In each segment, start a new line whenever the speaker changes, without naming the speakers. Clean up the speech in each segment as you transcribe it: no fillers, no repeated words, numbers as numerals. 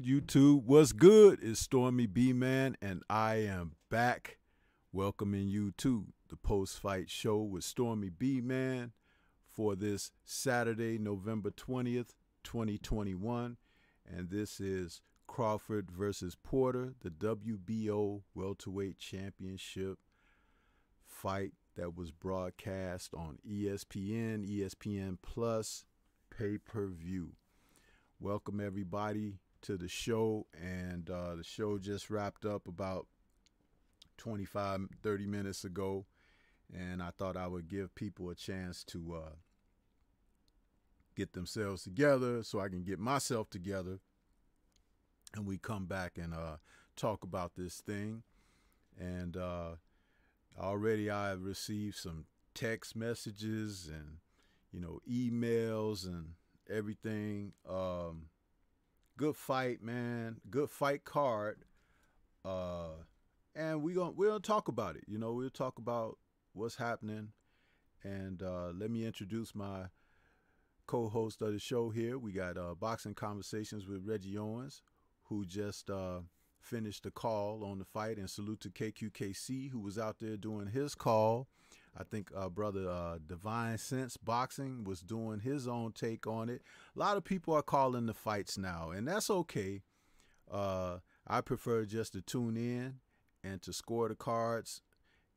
good, YouTube? What's good? It's Stormybman, and I am back welcoming you to the post-fight show with Stormybman for this Saturday, November 20th, 2021. And this is Crawford versus Porter, the WBO Welterweight Championship fight that was broadcast on ESPN, ESPN Plus, pay-per-view. Welcome everybody to the show, and the show just wrapped up about 25-30 minutes ago, and I thought I would give people a chance to get themselves together so I can get myself together, and we come back and talk about this thing. And already I've received some text messages and emails and everything. Good fight, man. Good fight card. And we'll talk about it. We'll talk about what's happening. And let me introduce my co-host of the show here. We got Boxing Conversations with Reggie Owens, who just finished the call on the fight. And salute to KQKC, who was out there doing his call. I think brother Divine Sense Boxing was doing his own take on it. A lot of people are calling the fights now, and that's okay. I prefer just to tune in and to score the cards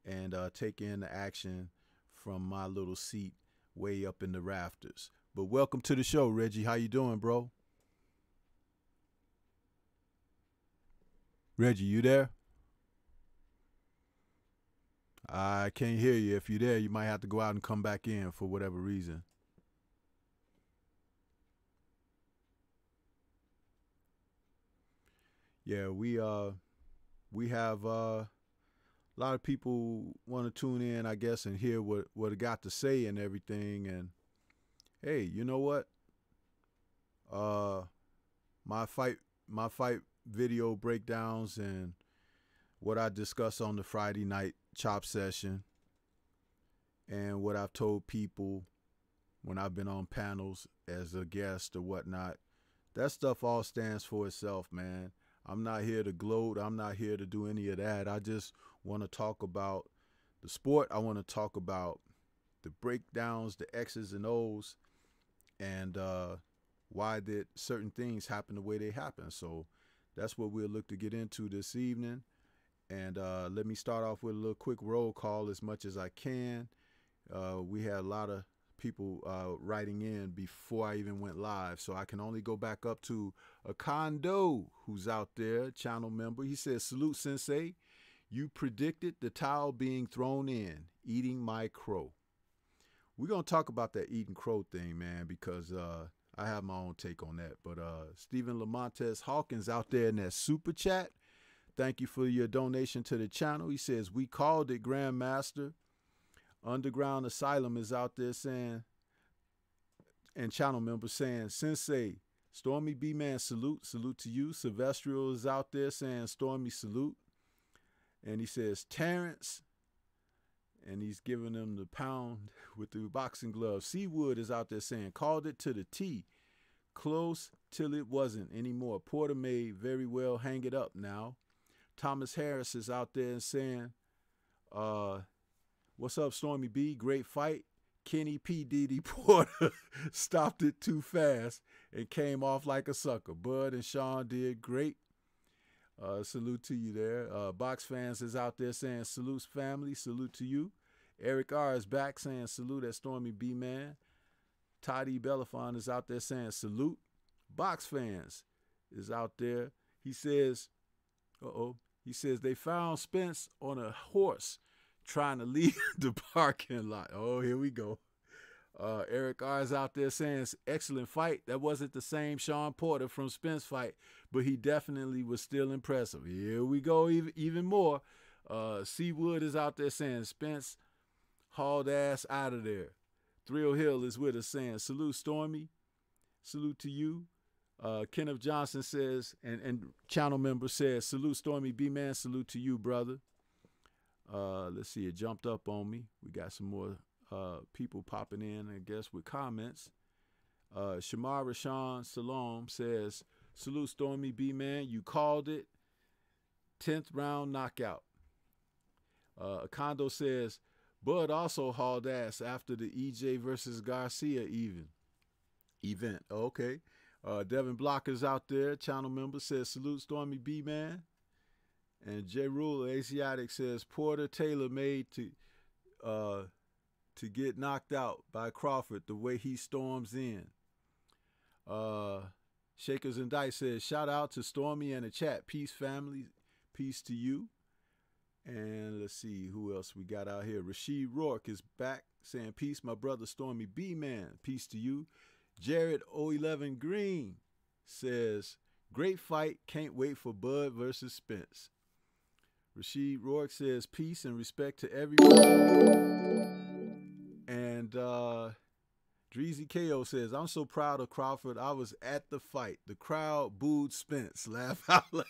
and take in the action from my little seat way up in the rafters. But welcome to the show, Reggie. How you doing, bro? Reggie, you there? I can't hear you. If you're there, you might have to go out and come back in for whatever reason. Yeah, we have a lot of people want to tune in, I guess, and hear what I got to say and everything. And hey, you know what? My fight video breakdowns and what I discussed on the Friday night chop session and what I've told people when I've been on panels as a guest or whatnot, that stuff all stands for itself, man. I'm not here to gloat. I'm not here to do any of that. I just want to talk about the sport. I want to talk about the breakdowns, the X's and O's, and why did certain things happen the way they happen. So that's what we'll look to get into this evening. And let me start off with a little quick roll call as much as I can. We had a lot of people writing in before I even went live, so I can only go back up to a Kondo who's out there, channel member. He says, salute, Sensei. You predicted the towel being thrown in, eating my crow. We're going to talk about that eating crow thing, man, because I have my own take on that. But Stephen Lamontes Hawkins out there in that super chat, thank you for your donation to the channel. He says, we called it, Grandmaster. Underground Asylum is out there saying, and channel members saying, Sensei, Stormybman, salute. Salute to you. Sylvestrial is out there saying, Stormy, salute. And he says, Terrence, and he's giving them the pound with the boxing gloves. Seawood is out there saying, called it to the T. Close till it wasn't anymore. Porter may very well hang it up now. Thomas Harris is out there saying, what's up, Stormy B? Great fight. Kenny P. Diddy Porter stopped it too fast and came off like a sucker. Bud and Sean did great. Salute to you there. Box Fans is out there saying, salute family, salute to you. Eric R. is back saying, salute at Stormy B, man. Toddy Bellafon is out there saying, salute. Box Fans is out there. He says, he says they found Spence on a horse trying to leave the parking lot. Oh, here we go. Eric R. is out there saying, excellent fight. That wasn't the same Sean Porter from Spence fight, but he definitely was still impressive. Here we go, even more. Seawood is out there saying, Spence hauled ass out of there. Thrill Hill is with us saying, salute, Stormy. Salute to you. Kenneth Johnson says, and channel member says, salute, Stormy B-Man. Salute to you, brother. Let's see, it jumped up on me. We got some more people popping in, I guess, with comments. Shamar Rashawn Salom says, Salute Stormy B, man. You called it. 10th round knockout. Kondo says, Bud also hauled ass after the EJ versus Garcia event. Okay. Devin Blocker's out there. Channel member says, salute Stormy B, man. And J. Rule Asiatic says, Porter Taylor made to get knocked out by Crawford the way he storms in. Shakers and Dice says, shout out to Stormy and the chat. Peace, family. Peace to you. And let's see who else we got out here. Rashid Rourke is back saying, peace, my brother Stormy B, man. Peace to you. Jared 011 Green says, great fight. Can't wait for Bud versus Spence. Rashid Rourke says, peace and respect to everyone. And Dreezy KO says, I'm so proud of Crawford. I was at the fight. The crowd booed Spence. Laugh out loud.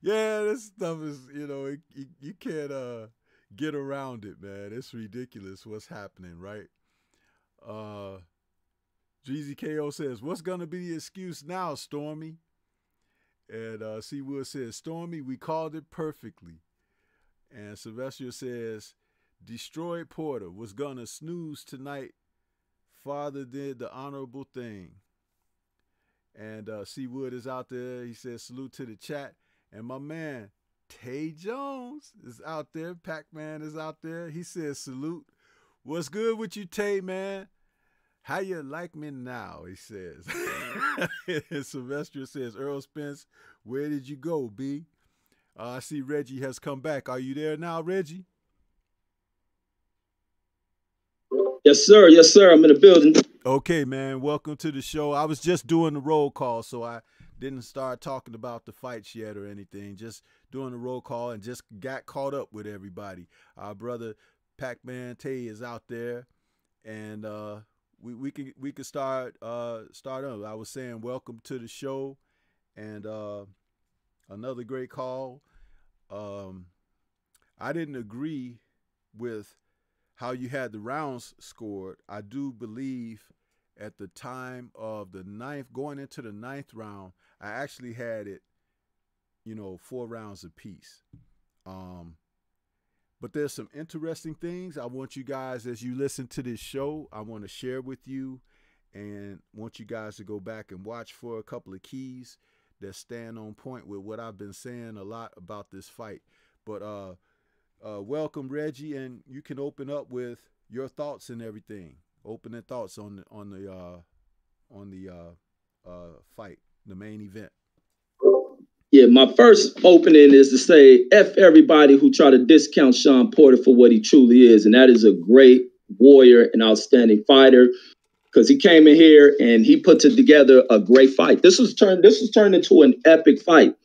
Yeah, this stuff is, you know, you can't get around it, man. It's ridiculous what's happening, right? Dreezy KO says, what's going to be the excuse now, Stormy? And C. Wood says, Stormy, we called it perfectly. And Sylvester says, destroyed Porter, was going to snooze tonight. Father did the honorable thing. And C. Wood is out there. He says, salute to the chat. And my man, Tay Jones, is out there. Pac-Man is out there. He says, salute. What's good with you, Tay, man? How you like me now, he says. And Sylvester says, Earl Spence, where did you go, B? I see Reggie has come back. Are you there now, Reggie?
Yes, sir. Yes, sir. I'm in the building.
Okay, man. Welcome to the show. I was just doing the roll call, so I didn't start talking about the fights yet or anything. Just doing the roll call and just got caught up with everybody. Our brother Pac-Man Tay is out there, and we can start up. I was saying welcome to the show, and another great call. I didn't agree with how you had the rounds scored. I do believe at the time of the ninth, going into the ninth round, I actually had it, 4 rounds apiece. But there's some interesting things I want you guys, as you listen to this show, I want to share with you, and want you guys to go back and watch for a couple of keys that stand on point with what I've been saying a lot about this fight. But welcome, Reggie, and you can open up with your thoughts and everything. Opening thoughts on the fight, the main event.
Yeah, my first opening is to say F everybody who try to discount Sean Porter for what he truly is, and that is a great warrior, an outstanding fighter, because he came in here and he put together a great fight. This was turned into an epic fight.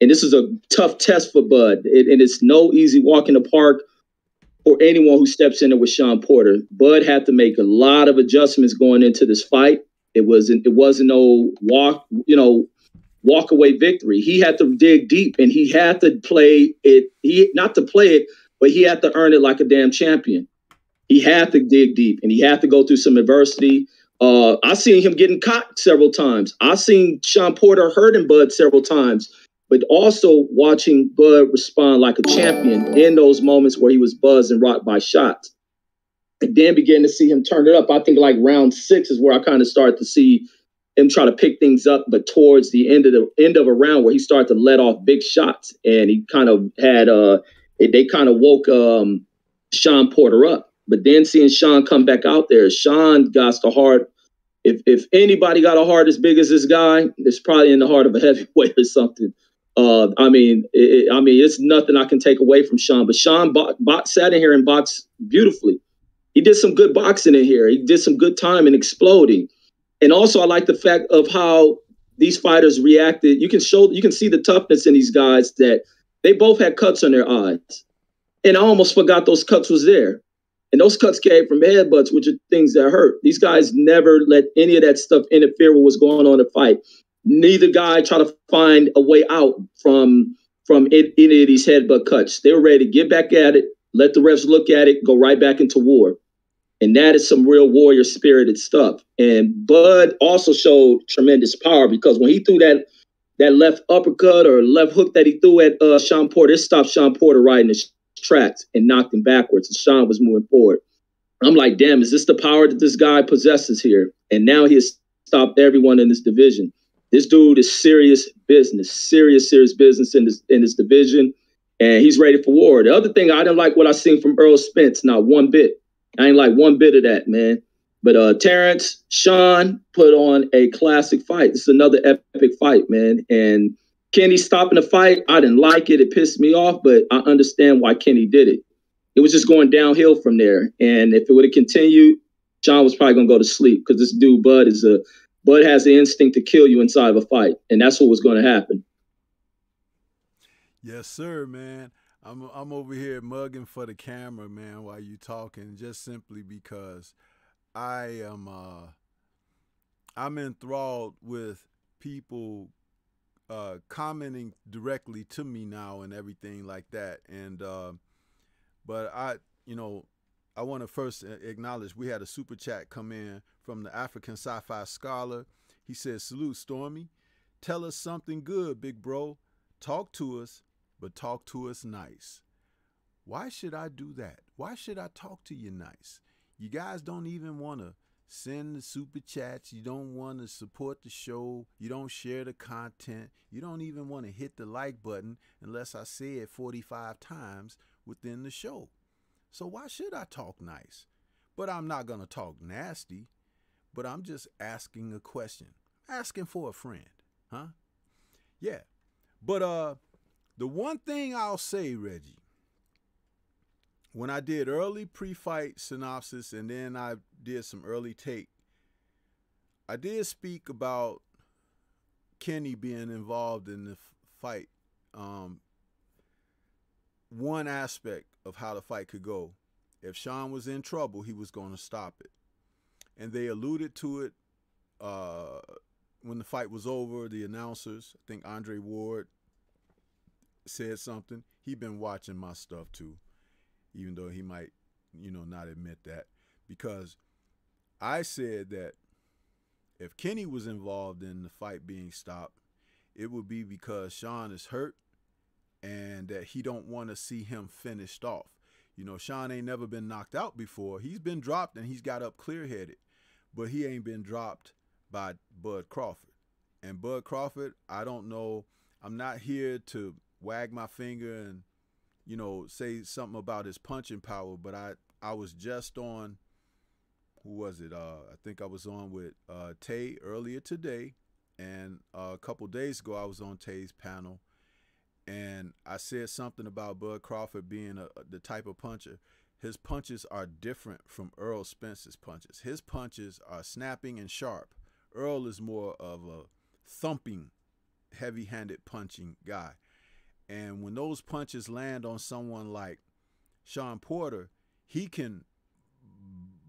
And this is a tough test for Bud. And it's no easy walk in the park for anyone who steps in it with Sean Porter. Bud had to make a lot of adjustments going into this fight. It wasn't no walk away victory. He had to dig deep, and he had to play it. Not to play it, but he had to earn it like a damn champion. He had to dig deep, and he had to go through some adversity. I seen him getting caught several times. I seen Sean Porter hurting Bud several times. But also watching Bud respond like a champion in those moments where he was buzzed and rocked by shots. And then began to see him turn it up. I think like round 6 is where I kind of started to see him try to pick things up, but towards the end of a round where he started to let off big shots. And he kind of had they kind of woke Sean Porter up. But then seeing Sean come back out there, Sean got the heart. If anybody got a heart as big as this guy, it's probably in the heart of a heavyweight or something. It's nothing I can take away from Sean, but Sean sat in here and boxed beautifully. He did some good boxing in here. He did some good time and exploding. And also I like the fact of how these fighters reacted. You can see the toughness in these guys, that they both had cuts on their eyes. And I almost forgot those cuts was there. And those cuts came from headbutts, which are things that hurt. These guys never let any of that stuff interfere with what's going on in the fight. Neither guy tried to find a way out from any of these headbutt cuts. They were ready to get back at it, let the refs look at it, go right back into war. And that is some real warrior spirited stuff. And Bud also showed tremendous power, because when he threw that left uppercut or left hook that he threw at Sean Porter, it stopped Sean Porter right in his tracks and knocked him backwards. And Sean was moving forward. I'm like, damn, is this the power that this guy possesses here? And now he has stopped everyone in this division. This dude is serious business, serious business in this division. And he's ready for war. The other thing, I didn't like what I seen from Earl Spence, not one bit. I ain't like one bit of that, man. But Terrence, Sean put on a classic fight. This is another epic fight, man. And Kenny stopping the fight, I didn't like it. It pissed me off, but I understand why Kenny did it. It was just going downhill from there. And if it would have continued, Sean was probably gonna go to sleep, because this dude Bud has the instinct to kill you inside of a fight, and that's what was going to happen.
Yes, sir, man. I'm over here mugging for the camera, man, while you talking, just simply because I'm enthralled with people commenting directly to me now and everything like that. And but I want to first acknowledge we had a super chat come in from the African Sci-Fi Scholar. He says, "Salute, Stormy. Tell us something good, big bro. Talk to us, but talk to us nice." Why should I do that? Why should I talk to you nice? You guys don't even want to send the super chats. You don't want to support the show. You don't share the content. You don't even want to hit the like button unless I say it 45 times within the show. So why should I talk nice? But I'm not going to talk nasty, but I'm just asking a question. Asking for a friend, huh? Yeah. But the one thing I'll say, Reggie, when I did early pre-fight synopsis and then I did some early take, I did speak about Kenny being involved in the fight. One aspect of how the fight could go. If Sean was in trouble, he was going to stop it. And they alluded to it when the fight was over. The announcers, I think Andre Ward, said something. He'd been watching my stuff too, even though he might, not admit that. Because I said that if Kenny was involved in the fight being stopped, it would be because Sean is hurt and that he don't want to see him finished off. Sean ain't never been knocked out before. He's been dropped and he's got up clear-headed, but he ain't been dropped by Bud Crawford. And Bud Crawford, I don't know. I'm not here to wag my finger and, say something about his punching power, but I was just on, who was it? I think I was on with Tay earlier today, and a couple days ago I was on Tay's panel, and I said something about Bud Crawford being the type of puncher. His punches are different from Earl Spence's punches. His punches are snapping and sharp. Earl is more of a thumping, heavy-handed punching guy. And when those punches land on someone like Sean Porter, he can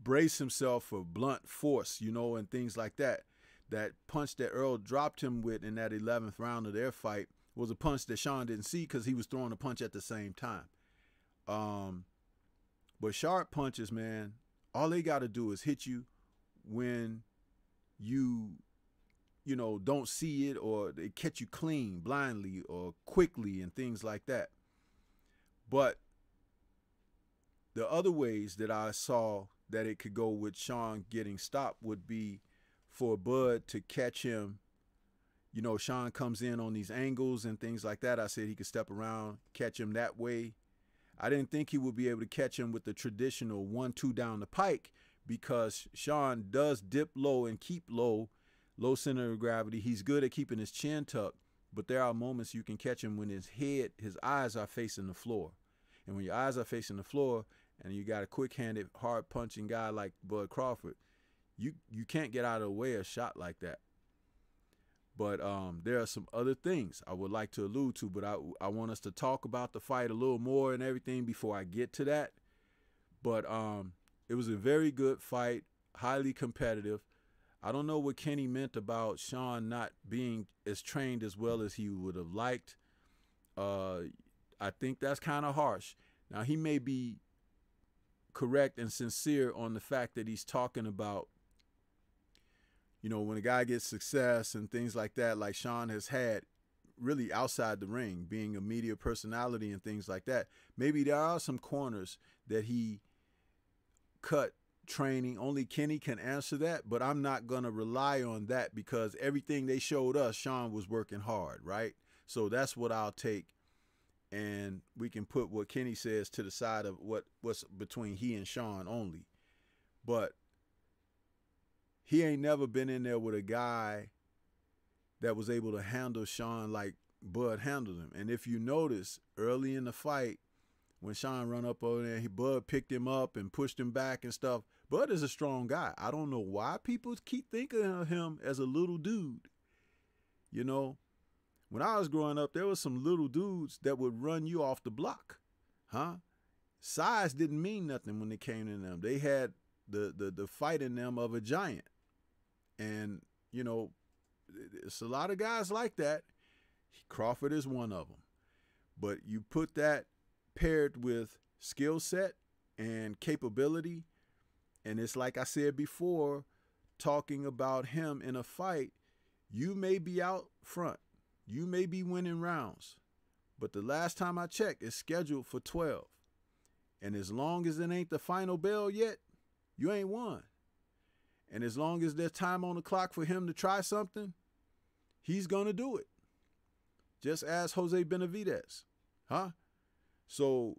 brace himself for blunt force, and things like that. That punch that Earl dropped him with in that 11th round of their fight was a punch that Sean didn't see because he was throwing a punch at the same time. But sharp punches, man, all they got to do is hit you when you don't see it, or they catch you clean, blindly, or quickly, and things like that. But the other ways that I saw that it could go with Sean getting stopped would be for Bud to catch him. Sean comes in on these angles and things like that. I said he could step around, catch him that way. I didn't think he would be able to catch him with the traditional 1-2 down the pike, because Sean does dip low and keep low center of gravity. He's good at keeping his chin tucked, but there are moments you can catch him when his eyes are facing the floor. And when your eyes are facing the floor and you got a quick-handed, hard-punching guy like Bud Crawford, you can't get out of the way of a shot like that. But there are some other things I would like to allude to, but I want us to talk about the fight a little more and everything before I get to that. But it was a very good fight, highly competitive. I don't know what Kenny meant about Sean not being as trained as well as he would have liked. I think that's kind of harsh. Now, he may be correct and sincere on the fact that he's talking about, you know, when a guy gets success and things like that, like Sean has had really outside the ring, being a media personality and things like that. Maybe there are some corners that he cut training. Only Kenny can answer that, but I'm not going to rely on that because everything they showed us, Sean was working hard, right? So that's what I'll take. And we can put what Kenny says to the side of what's between he and Sean only. But he ain't never been in there with a guy that was able to handle Sean like Bud handled him. And if you notice, early in the fight, when Sean run up over there, Bud picked him up and pushed him back and stuff. Bud is a strong guy. I don't know why people keep thinking of him as a little dude. You know, when I was growing up, there was some little dudes that would run you off the block. Huh? Size didn't mean nothing when it came to them. They had the fight in them of a giant. And, you know, it's a lot of guys like that. Crawford is one of them. But you put that paired with skill set and capability, and it's like I said before, talking about him in a fight, you may be out front. You may be winning rounds, but the last time I checked, it's scheduled for 12. And as long as it ain't the final bell yet, you ain't won. And as long as there's time on the clock for him to try something, he's going to do it. Just ask Jose Benavidez. Huh? So,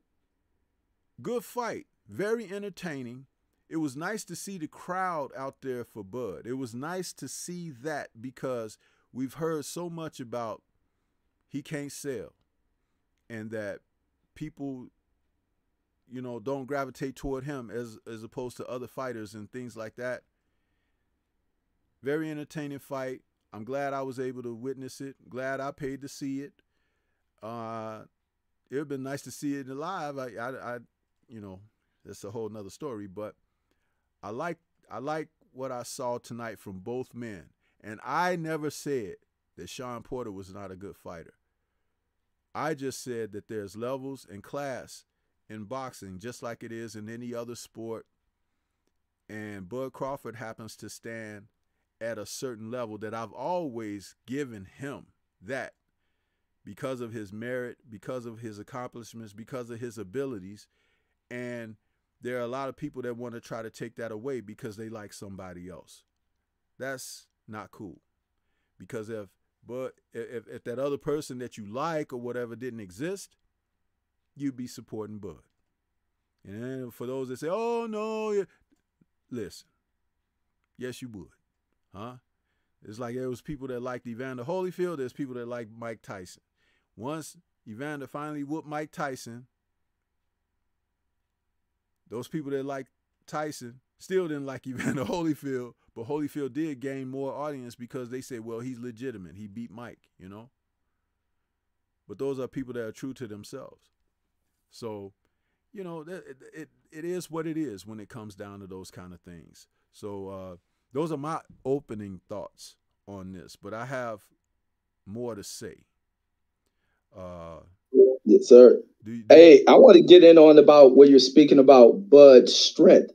good fight. Very entertaining. It was nice to see the crowd out there for Bud. It was nice to see that because we've heard so much about he can't sell and that people, you know, don't gravitate toward him as opposed to other fighters and things like that. Very entertaining fight. I'm glad I was able to witness it. Glad I paid to see it. It would have been nice to see it live. I you know, that's a whole nother story, but I like what I saw tonight from both men. And I never said that Shawn Porter was not a good fighter. I just said that there's levels and class in boxing, just like it is in any other sport. And Bud Crawford happens to stand at a certain level that I've always given him that because of his merit, because of his accomplishments, because of his abilities. And there are a lot of people that want to try to take that away because they like somebody else. That's not cool. Because if that other person that you like or whatever didn't exist, you'd be supporting Bud. And then for those that say, oh, no, listen, yes, you would. Huh? It's like there was people that liked Evander Holyfield. There's people that like Mike Tyson. Once Evander finally whooped Mike Tyson, those people that like Tyson still didn't like Evander Holyfield, but Holyfield did gain more audience because they said, well, he's legitimate. He beat Mike, you know? But those are people that are true to themselves. So, you know, it is what it is when it comes down to those kind of things. So those are my opening thoughts on this, but I have more to say.
Yes, sir. Hey, I want to get in on about what you're speaking about Bud's strength.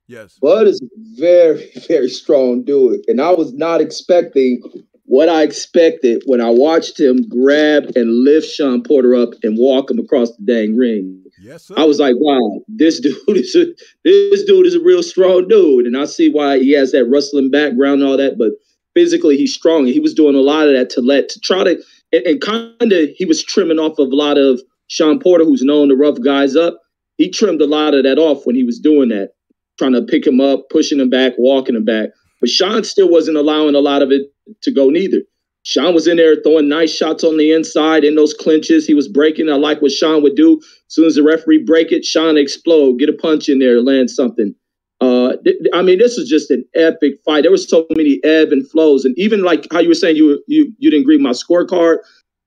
Yes.
Bud is a very, very strong dude. And I was not expecting what I expected when I watched him grab and lift Shawn Porter up and walk him across the dang ring.
Yes, sir.
I was like, wow, this dude is a real strong dude. And I see why he has that wrestling background and all that, but physically he's strong. And he was doing a lot of that to try to, and kind of, he was trimming off of a lot of Shawn Porter, who's known to rough guys up. He trimmed a lot of that off when he was doing that, trying to pick him up, pushing him back, walking him back. But Shawn still wasn't allowing a lot of it to go neither. Shawn was in there throwing nice shots on the inside in those clinches. He was breaking. I like what Shawn would do. As soon as the referee break it, Shawn explode, get a punch in there, land something. I mean, this was just an epic fight. There were so many ebb and flows. And even like how you were saying you didn't agree with my scorecard,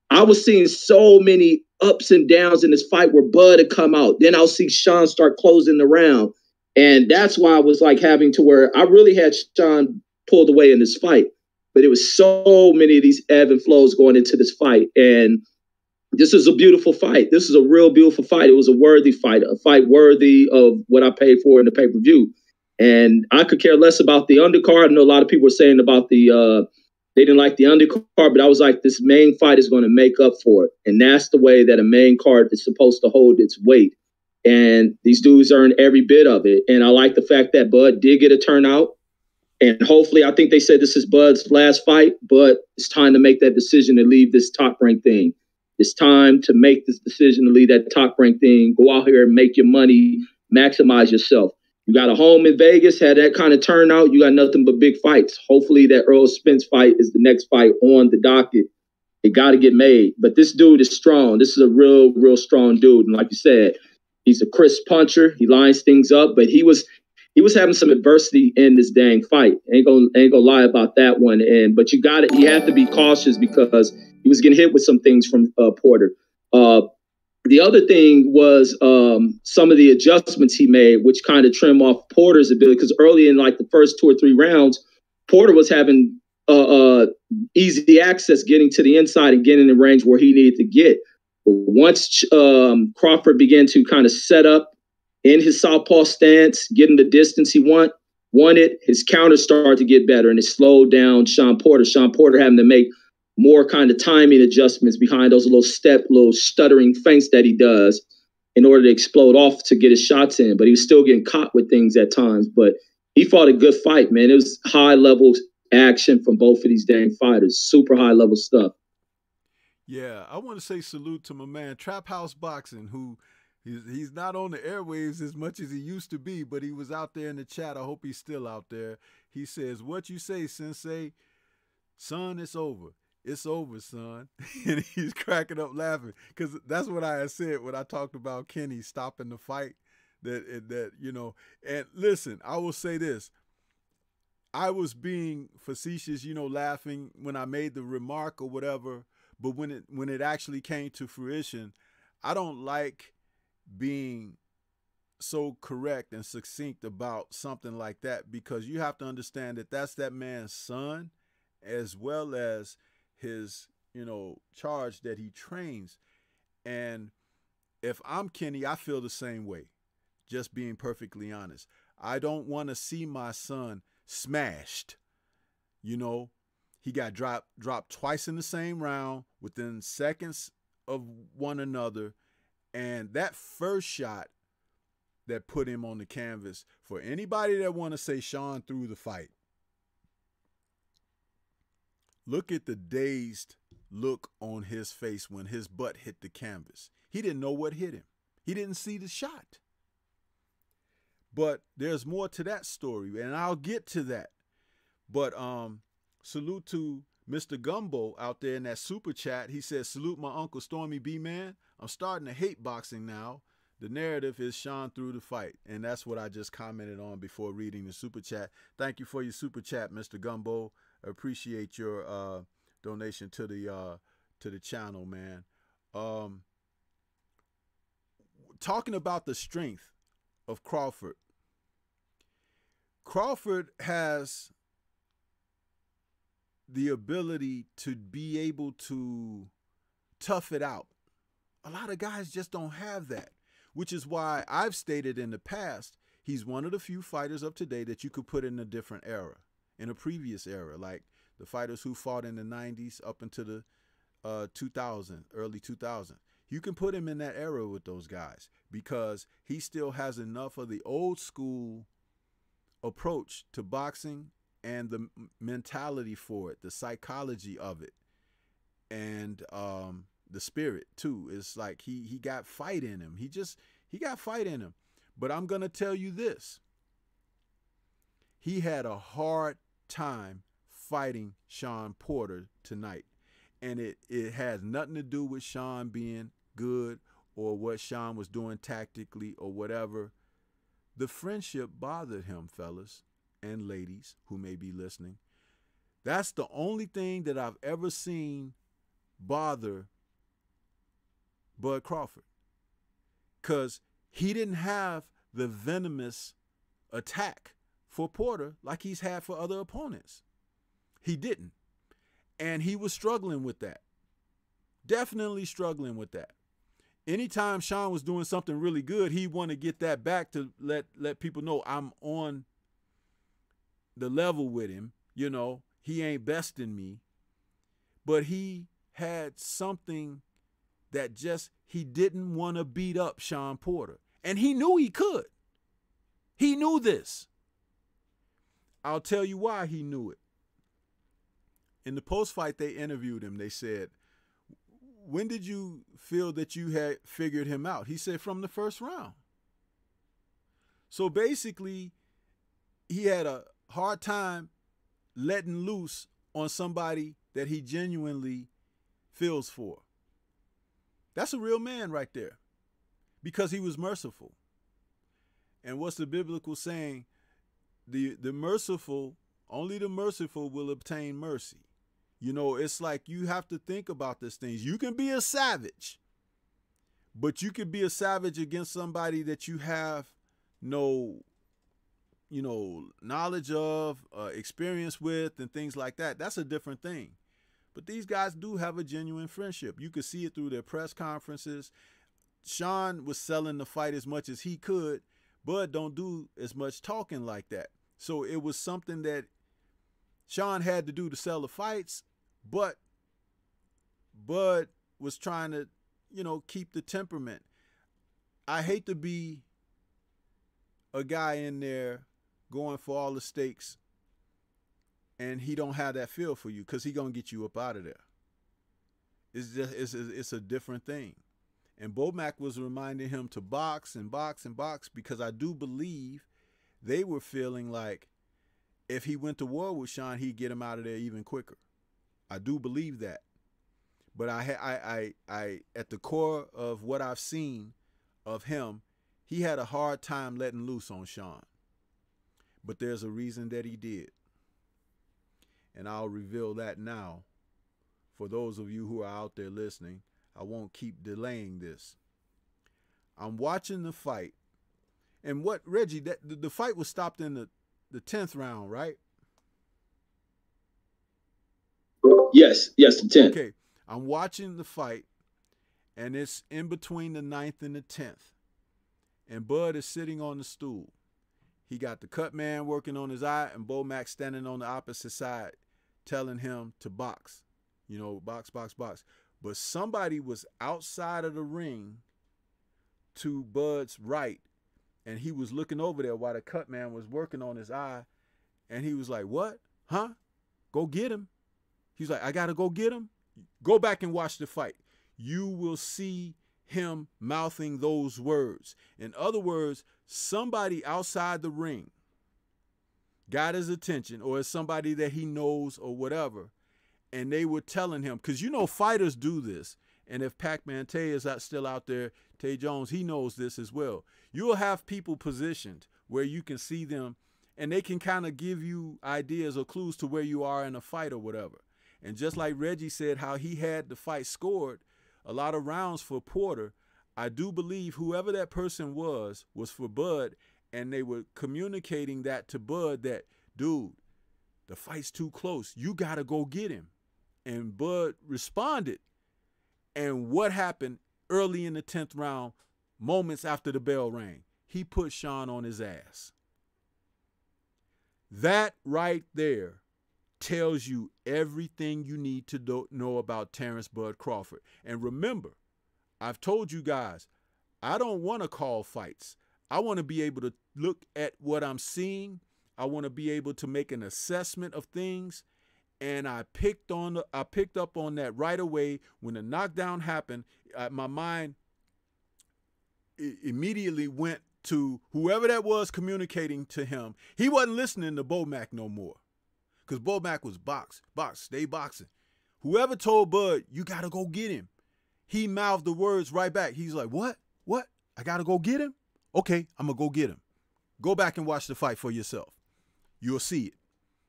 I was seeing so many ups and downs in this fight where Bud had come out. Then I'll see Shawn start closing the round. And that's why I was like having to where I really had Shawn pulled away in this fight. But it was so many of these ebb and flows going into this fight. And this is a beautiful fight. This is a real beautiful fight. It was a worthy fight, a fight worthy of what I paid for in the pay-per-view. And I could care less about the undercard. I know a lot of people were saying about the they didn't like the undercard, but I was like, this main fight is going to make up for it. And that's the way that a main card is supposed to hold its weight. And these dudes earned every bit of it. And I like the fact that Bud did get a turnout. And hopefully, I think they said this is Bud's last fight, but it's time to make that decision to leave this top rank thing. It's time to make this decision to leave that top rank thing. Go out here and make your money, maximize yourself. You got a home in Vegas, had that kind of turnout. You got nothing but big fights. Hopefully that Earl Spence fight is the next fight on the docket. It got to get made. But this dude is strong. This is a real, real strong dude. And like you said, he's a crisp puncher. He lines things up. But he was having some adversity in this dang fight. Ain't gonna lie about that one. But you have to be cautious because he was getting hit with some things from Porter. The other thing was some of the adjustments he made, which kind of trim off Porter's ability. Because early in like the first 2 or 3 rounds, Porter was having easy access getting to the inside and getting in the range where he needed to get. But once Crawford began to kind of set up in his southpaw stance, getting the distance he wanted, his counter started to get better, and it slowed down Sean Porter. Sean Porter having to make more kind of timing adjustments behind those little stuttering feints that he does in order to explode off to get his shots in. But he was still getting caught with things at times. But he fought a good fight, man. It was high-level action from both of these dang fighters. Super high-level stuff.
Yeah, I want to say salute to my man, Trap House Boxing, who he's not on the airwaves as much as he used to be, but he was out there in the chat. I hope he's still out there. He says, "What you say, Sensei? Son, it's over. It's over, son." And he's cracking up laughing because that's what I had said when I talked about Kenny stopping the fight. That you know, and listen, I will say this. I was being facetious, you know, laughing when I made the remark or whatever, but when it actually came to fruition, I don't like being so correct and succinct about something like that, because you have to understand that that's that man's son as well as his, you know, charge that he trains. And if I'm Kenny, I feel the same way, just being perfectly honest. I don't want to see my son smashed. You know, he got dropped twice in the same round within seconds of one another. And that first shot that put him on the canvas, for anybody that want to say Sean threw the fight, look at the dazed look on his face when his butt hit the canvas. He didn't know what hit him. He didn't see the shot. But there's more to that story, and I'll get to that. But salute to Mr. Gumbo out there in that super chat. He says, "Salute my uncle Stormy B, man. I'm starting to hate boxing now. The narrative is Sean through the fight." And that's what I just commented on before reading the super chat. Thank you for your super chat, Mr. Gumbo. I appreciate your donation to the channel, man. Talking about the strength of Crawford. Crawford has the ability to be able to tough it out. A lot of guys just don't have that, which is why I've stated in the past, he's one of the few fighters of today that you could put in a different era, in a previous era, like the fighters who fought in the 90s up into the early 2000s. You can put him in that era with those guys because he still has enough of the old school approach to boxing and the mentality for it, the psychology of it, and the spirit too. It's like he got fight in him. He got fight in him. But I'm gonna tell you this. He had a hard time fighting Sean Porter tonight. And it has nothing to do with Sean being good or what Sean was doing tactically or whatever. The friendship bothered him, fellas and ladies who may be listening. That's the only thing that I've ever seen bother Bud Crawford. Because he didn't have the venomous attack for Porter like he's had for other opponents. He didn't. And he was struggling with that. Definitely struggling with that. Anytime Sean was doing something really good, he wanted to get that back to let people know I'm on the level with him. You know, he ain't besting me. But he had something that just, he didn't want to beat up Sean Porter. And he knew he could. He knew this. I'll tell you why he knew it. In the post-fight, they interviewed him. They said, when did you feel that you had figured him out? He said, from the first round. So basically, he had a hard time letting loose on somebody that he genuinely feels for. That's a real man right there, because he was merciful. And what's the biblical saying? The merciful, only the merciful will obtain mercy. You know, it's like you have to think about these things. You can be a savage, but you could be a savage against somebody that you have no, you know, knowledge of, experience with, and things like that. That's a different thing. But these guys do have a genuine friendship. You could see it through their press conferences. Sean was selling the fight as much as he could. Bud don't do as much talking like that. So it was something that Sean had to do to sell the fights, but Bud was trying to, you know, keep the temperament. I hate to be a guy in there going for all the stakes and he don't have that feel for you, because he gonna get you up out of there. It's just, it's a different thing. And Bomac was reminding him to box and box and box, because I do believe they were feeling like if he went to war with Sean, he'd get him out of there even quicker. I do believe that. But I at the core of what I've seen of him, he had a hard time letting loose on Sean. But there's a reason that he did. And I'll reveal that now. For those of you who are out there listening, I won't keep delaying this. I'm watching the fight. And what, Reggie, the fight was stopped in the 10th round, right?
Yes, the 10th.
Okay, I'm watching the fight, and it's in between the 9th and the 10th. And Bud is sitting on the stool. He got the cut man working on his eye, and Bomac standing on the opposite side, telling him to box. You know, box, box, box. But somebody was outside of the ring to Bud's right, and he was looking over there while the cut man was working on his eye, and he was like, what? Huh? Go get him. He's like, I got to go get him? Go back and watch the fight. You will see him mouthing those words. In other words, somebody outside the ring got his attention, or it's somebody that he knows or whatever, and they were telling him, because you know fighters do this, and if Pac-Man Tay is still out there, Tay Jones, he knows this as well. You'll have people positioned where you can see them, and they can kind of give you ideas or clues to where you are in a fight or whatever. And just like Reggie said how he had the fight scored, a lot of rounds for Porter, I do believe whoever that person was for Bud, and they were communicating that to Bud that, dude, the fight's too close. You got to go get him. And Bud responded. And what happened early in the 10th round, moments after the bell rang? He put Sean on his ass. That right there tells you everything you need to know about Terrence Bud Crawford. And remember, I've told you guys, I don't want to call fights. I want to be able to look at what I'm seeing. I want to be able to make an assessment of things. And I picked up on that right away. When the knockdown happened, my mind immediately went to whoever that was communicating to him. He wasn't listening to Bomac no more, because Bomac was box, stay boxing. Whoever told Bud, you got to go get him, he mouthed the words right back. He's like, what? I got to go get him? Okay, I'm going to go get him. Go back and watch the fight for yourself. You'll see it.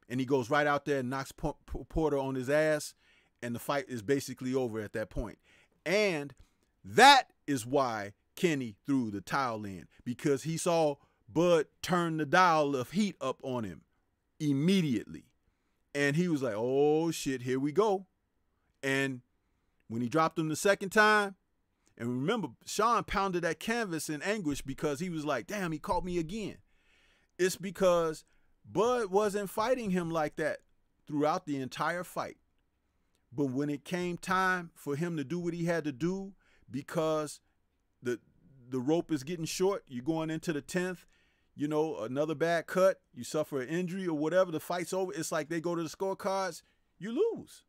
And he goes right out there and knocks Porter on his ass, and the fight is basically over at that point. And that is why Kenny threw the towel in, because he saw Bud turn the dial of heat up on him immediately. And he was like, oh, shit, here we go. And When he dropped him the second time, and remember, Sean pounded that canvas in anguish because he was like, damn, he caught me again. It's because Bud wasn't fighting him like that throughout the entire fight. But when it came time for him to do what he had to do, because the rope is getting short, you're going into the 10th, you know, another bad cut, you suffer an injury or whatever, the fight's over. It's like they go to the scorecards, you lose.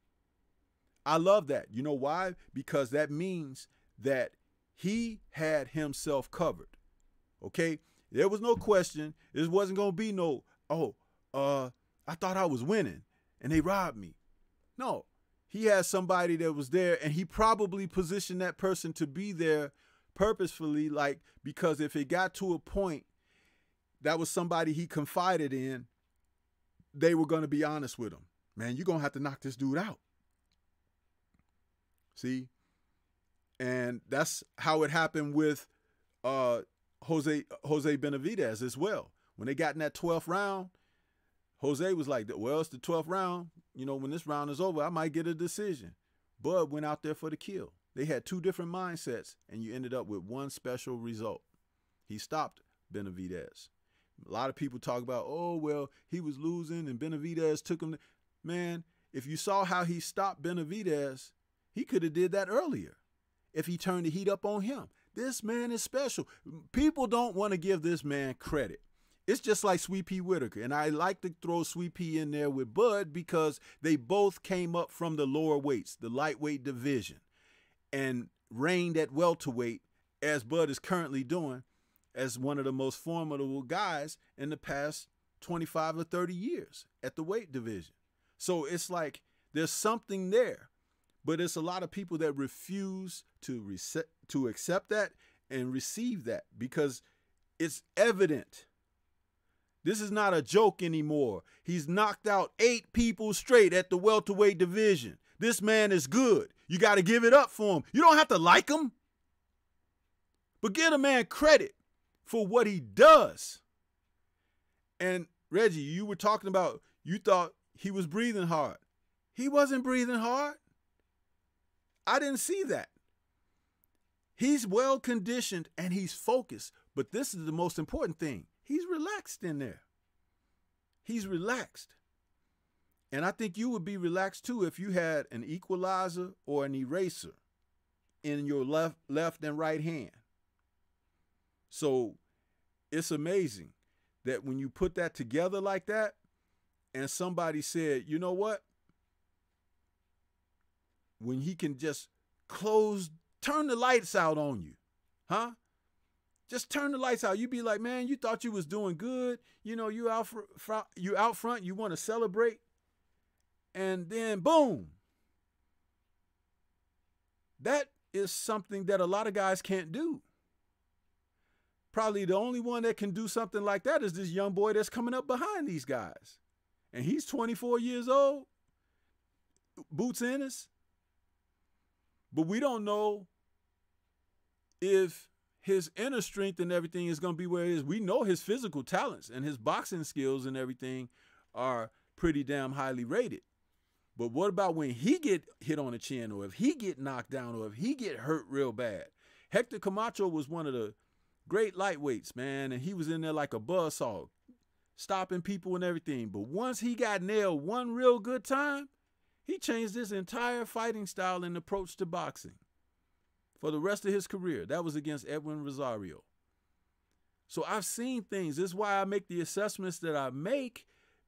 I love that. You know why? Because that means that he had himself covered. Okay? There was no question. This wasn't going to be no, I thought I was winning and they robbed me. No. He had somebody that was there, and he probably positioned that person to be there purposefully, like, because if it got to a point that was somebody he confided in, they were going to be honest with him. Man, you're going to have to knock this dude out. See? And that's how it happened with Jose Benavidez as well. When they got in that 12th round, Jose was like, well, it's the 12th round. You know, when this round is over, I might get a decision. Bud went out there for the kill. They had two different mindsets, and you ended up with one special result. He stopped Benavidez. A lot of people talk about, oh, well, he was losing and Benavidez took him. Man, if you saw how he stopped Benavidez, he could have did that earlier if he turned the heat up on him. This man is special. People don't want to give this man credit. It's just like Sweet Pea Whitaker, and I like to throw Sweet Pea in there with Bud because they both came up from the lower weights, the lightweight division, and reigned at welterweight, as Bud is currently doing, as one of the most formidable guys in the past 25 or 30 years at the weight division. So it's like there's something there, but it's a lot of people that refuse to accept that and receive that because it's evident. This is not a joke anymore. He's knocked out 8 people straight at the welterweight division. This man is good. You got to give it up for him. You don't have to like him, but give a man credit for what he does. And Reggie, you were talking about, you thought he was breathing hard. He wasn't breathing hard. I didn't see that. He's well conditioned and he's focused, but this is the most important thing. He's relaxed in there. He's relaxed. And I think you would be relaxed too if you had an equalizer or an eraser in your left and right hand. So it's amazing that when you put that together like that and somebody said, you know what? When he can just turn the lights out on you, huh? Just turn the lights out. You be like, man, you thought you was doing good. You know, you out front, you want to celebrate. And then boom. That is something that a lot of guys can't do. Probably the only one that can do something like that is this young boy that's coming up behind these guys. And he's 24 years old, boots in us. But we don't know if his inner strength and everything is going to be where it is. We know his physical talents and his boxing skills and everything are pretty damn highly rated. But what about when he get hit on the chin, or if he get knocked down, or if he get hurt real bad? Hector Camacho was one of the great lightweights, man, and he was in there like a buzzsaw, stopping people and everything. But once he got nailed one real good time, he changed his entire fighting style and approach to boxing for the rest of his career. That was against Edwin Rosario. So I've seen things. This is why I make the assessments that I make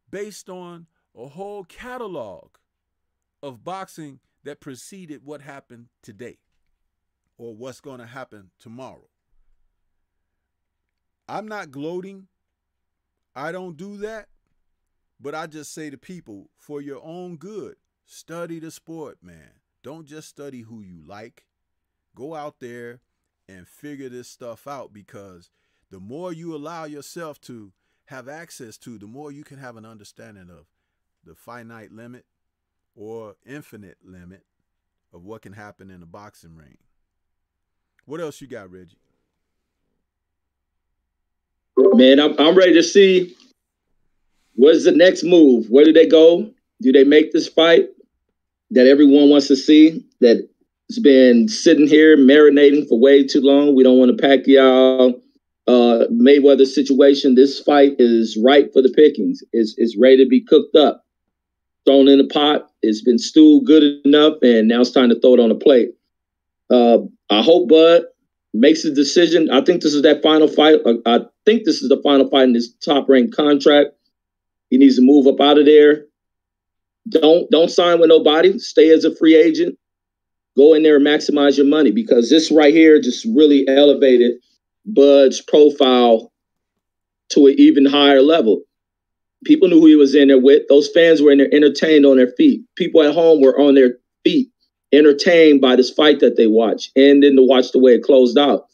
based on a whole catalog of boxing that preceded what happened today or what's going to happen tomorrow. I'm not gloating. I don't do that. But I just say to people, for your own good, study the sport, man. Don't just study who you like. Go out there and figure this stuff out, because the more you allow yourself to have access to, the more you can have an understanding of the finite limit or infinite limit of what can happen in a boxing ring. What else you got, Reggie?
Man, I'm ready to see what's the next move. Where do they go? Do they make this fight that everyone wants to see, that It's been sitting here marinating for way too long. We don't want a Pacquiao Mayweather situation. This fight is ripe for the pickings. It's ready to be cooked up, thrown in the pot. It's been stewed good enough, and now it's time to throw it on a plate. I hope Bud makes a decision. I think this is that final fight. I think this is the final fight in his top-ranked contract. He needs to move up out of there. Don't sign with nobody. Stay as a free agent. Go in there and maximize your money, because this right here just really elevated Bud's profile to an even higher level. People knew who he was in there with. Those fans were in there entertained on their feet. People at home were on their feet, entertained by this fight that they watched, and then to watch the way it closed out.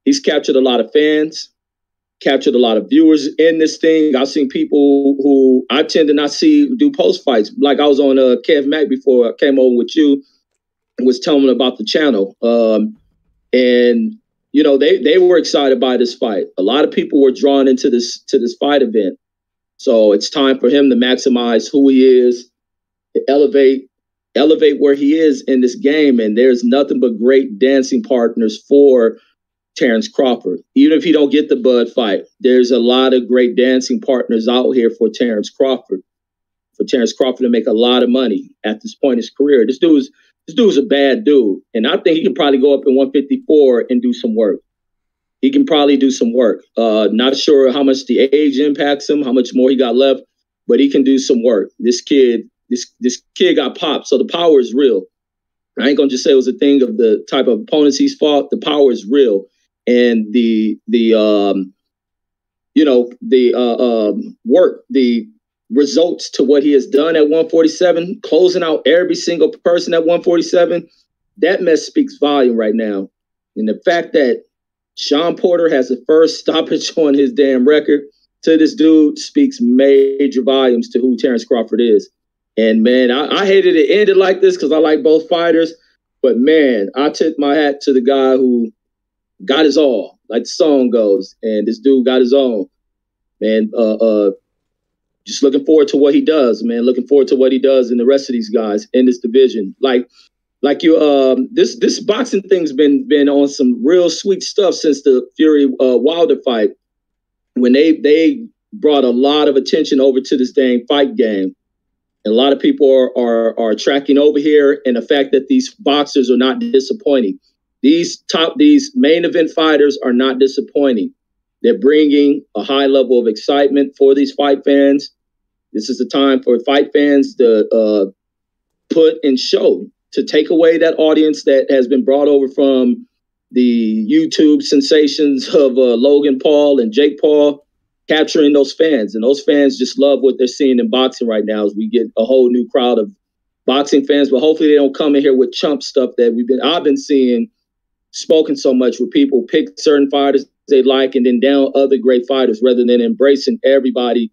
He's captured a lot of fans, captured a lot of viewers in this thing. I've seen people who I tend to not see do post fights. Like I was on Kev Mack before I came over with you and was telling them about the channel. And you know, they were excited by this fight. A lot of people were drawn into this fight event. So it's time for him to maximize who he is, to elevate where he is in this game. And there's nothing but great dancing partners for Terrence Crawford. Even if he don't get the Bud fight, there's a lot of great dancing partners out here for Terrence Crawford. For Terrence Crawford to make a lot of money at this point in his career. This dude's a bad dude. And I think he can probably go up in 154 and do some work. He can probably do some work. Not sure how much the age impacts him, how much more he got left, but he can do some work. This kid got popped, so the power is real. I ain't gonna just say it was a thing of the type of opponents he's fought. The power is real, and the work, the results to what he has done at 147, closing out every single person at 147, that mess speaks volume right now. And the fact that Sean Porter has the first stoppage on his damn record to this dude speaks major volumes to who Terrence Crawford is. And man, I hated it ended like this because I like both fighters. But man, I tip my hat to the guy who got his all, like the song goes. And this dude got his own. Man, just looking forward to what he does, man. Looking forward to what he does in the rest of these guys in this division. Like you, this boxing thing's been on some real sweet stuff since the Fury Wilder fight, when they brought a lot of attention over to this dang fight game, and a lot of people are tracking over here, and the fact that these boxers are not disappointing. These main event fighters are not disappointing. They're bringing a high level of excitement for these fight fans. This is the time for fight fans to put and show, to take away that audience that has been brought over from the YouTube sensations of Logan Paul and Jake Paul, capturing those fans. And those fans just love what they're seeing in boxing right now, as we get a whole new crowd of boxing fans. But hopefully they don't come in here with chump stuff that I've been seeing spoken so much, where people pick certain fighters they like and then down other great fighters, rather than embracing everybody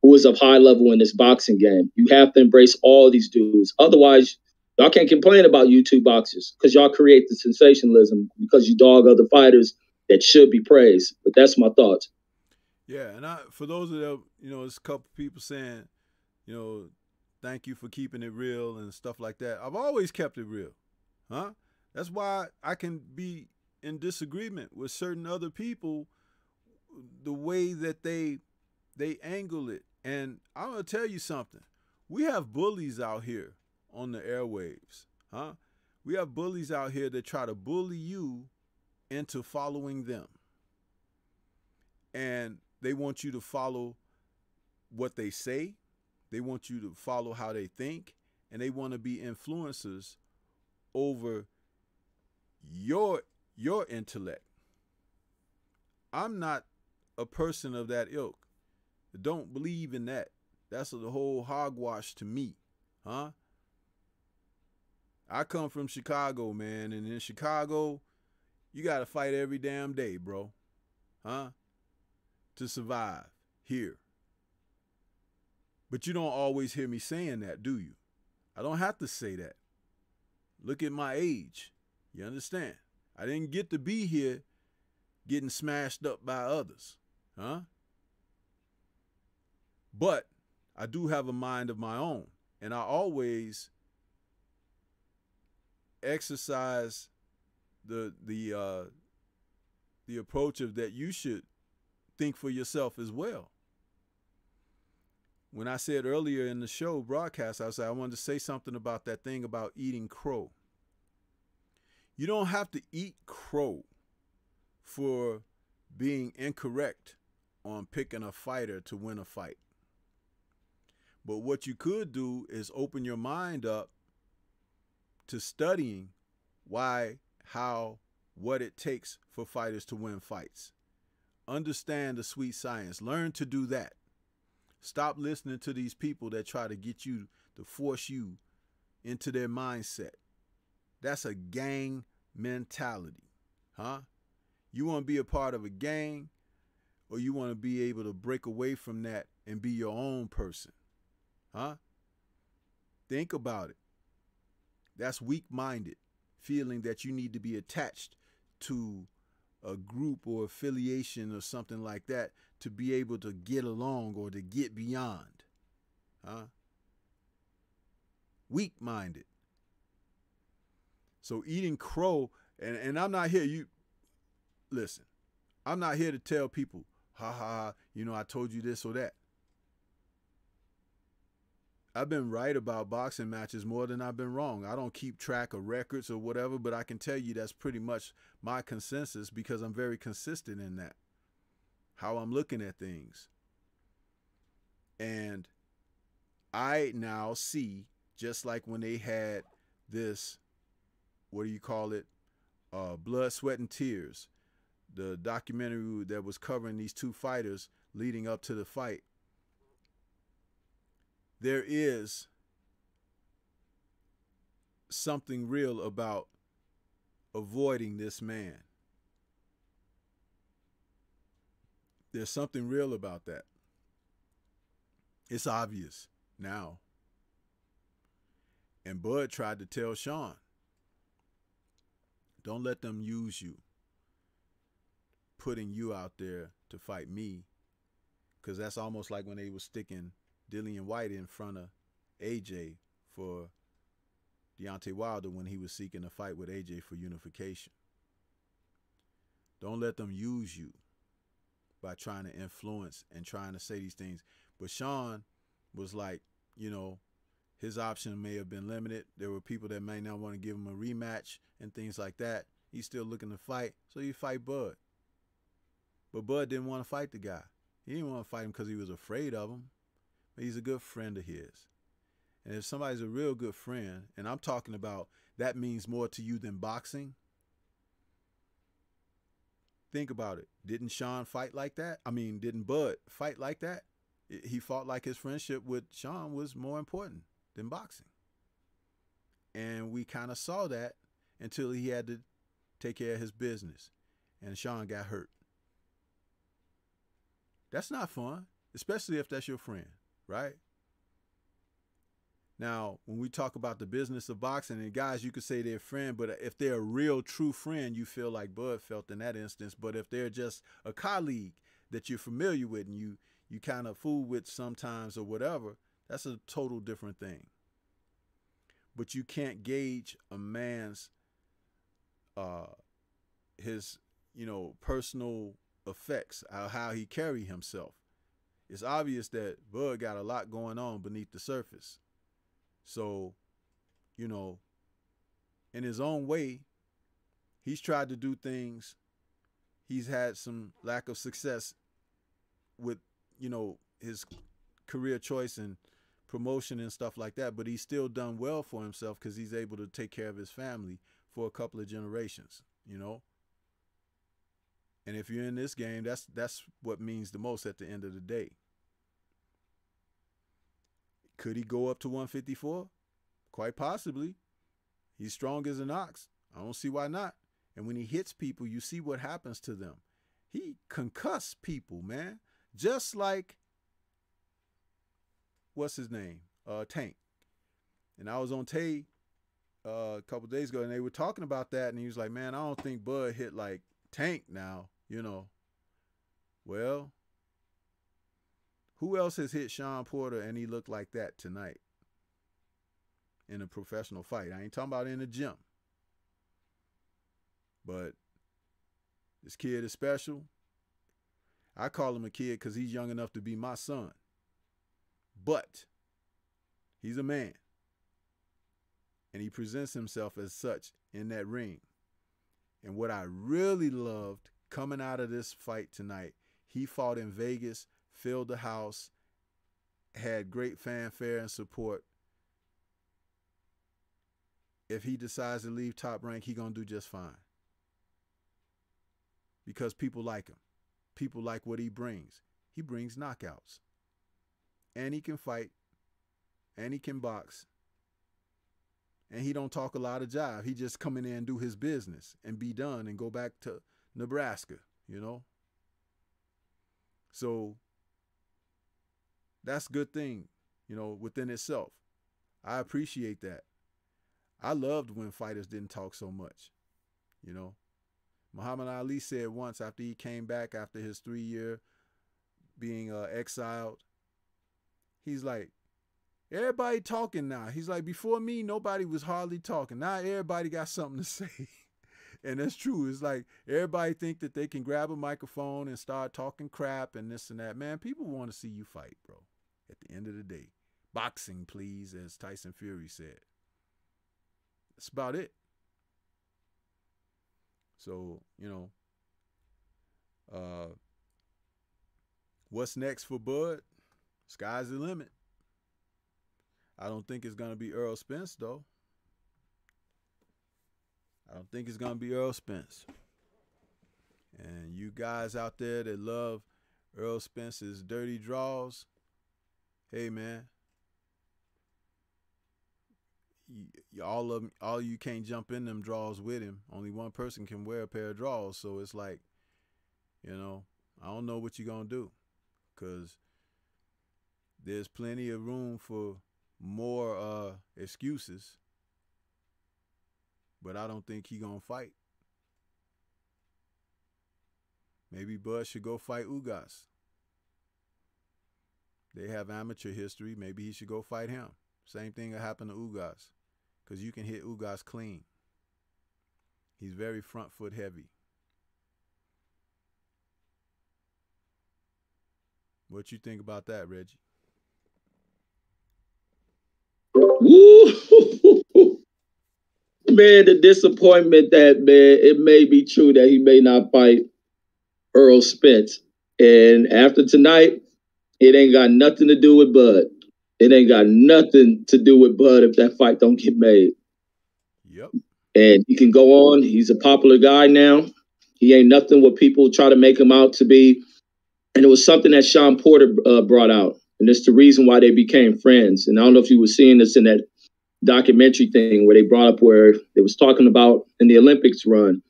who is of high level in this boxing game. You have to embrace all these dudes. Otherwise, y'all can't complain about YouTube boxers, because y'all create the sensationalism because you dog other fighters that should be praised. But that's my thoughts.
Yeah, and for those of them, there's a couple people saying, thank you for keeping it real and stuff like that. I've always kept it real, huh? That's why I can be in disagreement with certain other people, the way that they angle it. And I'm gonna tell you something. We have bullies out here on the airwaves, huh? We have bullies out here that try to bully you into following them. And they want you to follow what they say. They want you to follow how they think. And they want to be influencers over your intellect. I'm not a person of that ilk. I don't believe in that. That's the whole hogwash to me, huh? I come from Chicago, man, and in Chicago, you got to fight every damn day, bro, huh? To survive here. But you don't always hear me saying that, do you? I don't have to say that. Look at my age. You understand? I didn't get to be here getting smashed up by others, huh? But I do have a mind of my own, and I always exercise the approach of that you should think for yourself as well. When I said earlier in the show broadcast, I said I wanted to say something about that thing about eating crow. You don't have to eat crow for being incorrect on picking a fighter to win a fight. But what you could do is open your mind up to studying why, how, what it takes for fighters to win fights. Understand the sweet science. Learn to do that. Stop listening to these people that try to get you, to force you into their mindset. That's a gang mentality, huh? You want to be a part of a gang, or you want to be able to break away from that and be your own person, huh? Think about it. That's weak-minded, feeling that you need to be attached to a group or affiliation or something like that to be able to get along or to get beyond, huh? Weak-minded. So eating crow, and I'm not here, listen, I'm not here to tell people, ha ha, you know, I told you this or that. I've been right about boxing matches more than I've been wrong. I don't keep track of records or whatever, but I can tell you that's pretty much my consensus because I'm very consistent in that, how I'm looking at things. And I now see, just like when they had this, what do you call it, Blood, Sweat, and Tears, the documentary that was covering these two fighters leading up to the fight, there is something real about avoiding this man. There's something real about that. It's obvious now. And Bud tried to tell Sean, don't let them use you, putting you out there to fight me, because that's almost like when they were sticking Dillian White in front of AJ for Deontay Wilder when he was seeking a fight with AJ for unification. Don't let them use you by trying to influence and trying to say these things. But Sean was like, you know, his option may have been limited. There were people that may not want to give him a rematch and things like that. He's still looking to fight, so you fight Bud. But Bud didn't want to fight the guy. He didn't want to fight him because he was afraid of him. But he's a good friend of his. And if somebody's a real good friend, and I'm talking about that means more to you than boxing, think about it. Didn't Sean fight like that? I mean, didn't Bud fight like that? He fought like his friendship with Sean was more important than boxing. And we kind of saw that until he had to take care of his business. And Sean got hurt. That's not fun, especially if that's your friend, right? Now, when we talk about the business of boxing, and guys, you could say they're a friend, but if they're a real, true friend, you feel like Bud felt in that instance. But if they're just a colleague that you're familiar with and you kind of fool with sometimes or whatever, that's a total different thing. But you can't gauge a man's, his, you know, personal effects, how he carry himself. It's obvious that Bud got a lot going on beneath the surface. So, you know, in his own way, he's tried to do things. He's had some lack of success with, you know, his career choice and promotion and stuff like that, but he's still done well for himself because he's able to take care of his family for a couple of generations, you know. And if you're in this game, that's what means the most at the end of the day. Could he go up to 154? Quite possibly. He's strong as an ox. I don't see why not. And when he hits people, you see what happens to them. He concussed people, man. Just like, what's his name? Tank. And I was on Tay a couple days ago, and they were talking about that, and he was like, man, I don't think Bud hit like Tank now, you know. Well, who else has hit Sean Porter and he looked like that tonight in a professional fight? I ain't talking about in the gym. But this kid is special. I call him a kid because he's young enough to be my son. But he's a man. And he presents himself as such in that ring. And what I really loved coming out of this fight tonight, he fought in Vegas, filled the house, had great fanfare and support. If he decides to leave Top Rank, he's going to do just fine. Because people like him. People like what he brings. He brings knockouts. And he can fight. And he can box. And he don't talk a lot of jive. He just come in there and do his business and be done and go back to Nebraska, you know? So that's a good thing, you know, within itself. I appreciate that. I loved when fighters didn't talk so much, you know. Muhammad Ali said once after he came back after his 3-year being exiled, he's like, everybody talking now. He's like, before me, nobody was hardly talking. Now everybody got something to say. And that's true. It's like everybody think that they can grab a microphone and start talking crap and this and that. Man, people want to see you fight, bro, at the end of the day. Boxing, please, as Tyson Fury said. That's about it. So, you know, what's next for Bud? Sky's the limit. I don't think it's going to be Earl Spence, though. I don't think it's going to be Earl Spence. And you guys out there that love Earl Spence's dirty draws, hey, man. All you can't jump in them draws with him. Only one person can wear a pair of draws. So it's like, you know, I don't know what you're going to do. Because there's plenty of room for more excuses. But I don't think he going to fight. Maybe Bud should go fight Ugas. They have amateur history. Maybe he should go fight him. Same thing that happened to Ugas. Because you can hit Ugas clean. He's very front foot heavy. What you think about that, Reggie?
Man, the disappointment that, man, it may be true that he may not fight Earl Spence. And after tonight, it ain't got nothing to do with Bud. It ain't got nothing to do with Bud if that fight don't get made.
Yep.
And he can go on. He's a popular guy now. He ain't nothing what people try to make him out to be. And it was something that Sean Porter brought out. And it's the reason why they became friends. And I don't know if you were seeing this in that documentary thing where they brought up where they was talking about in the Olympics run.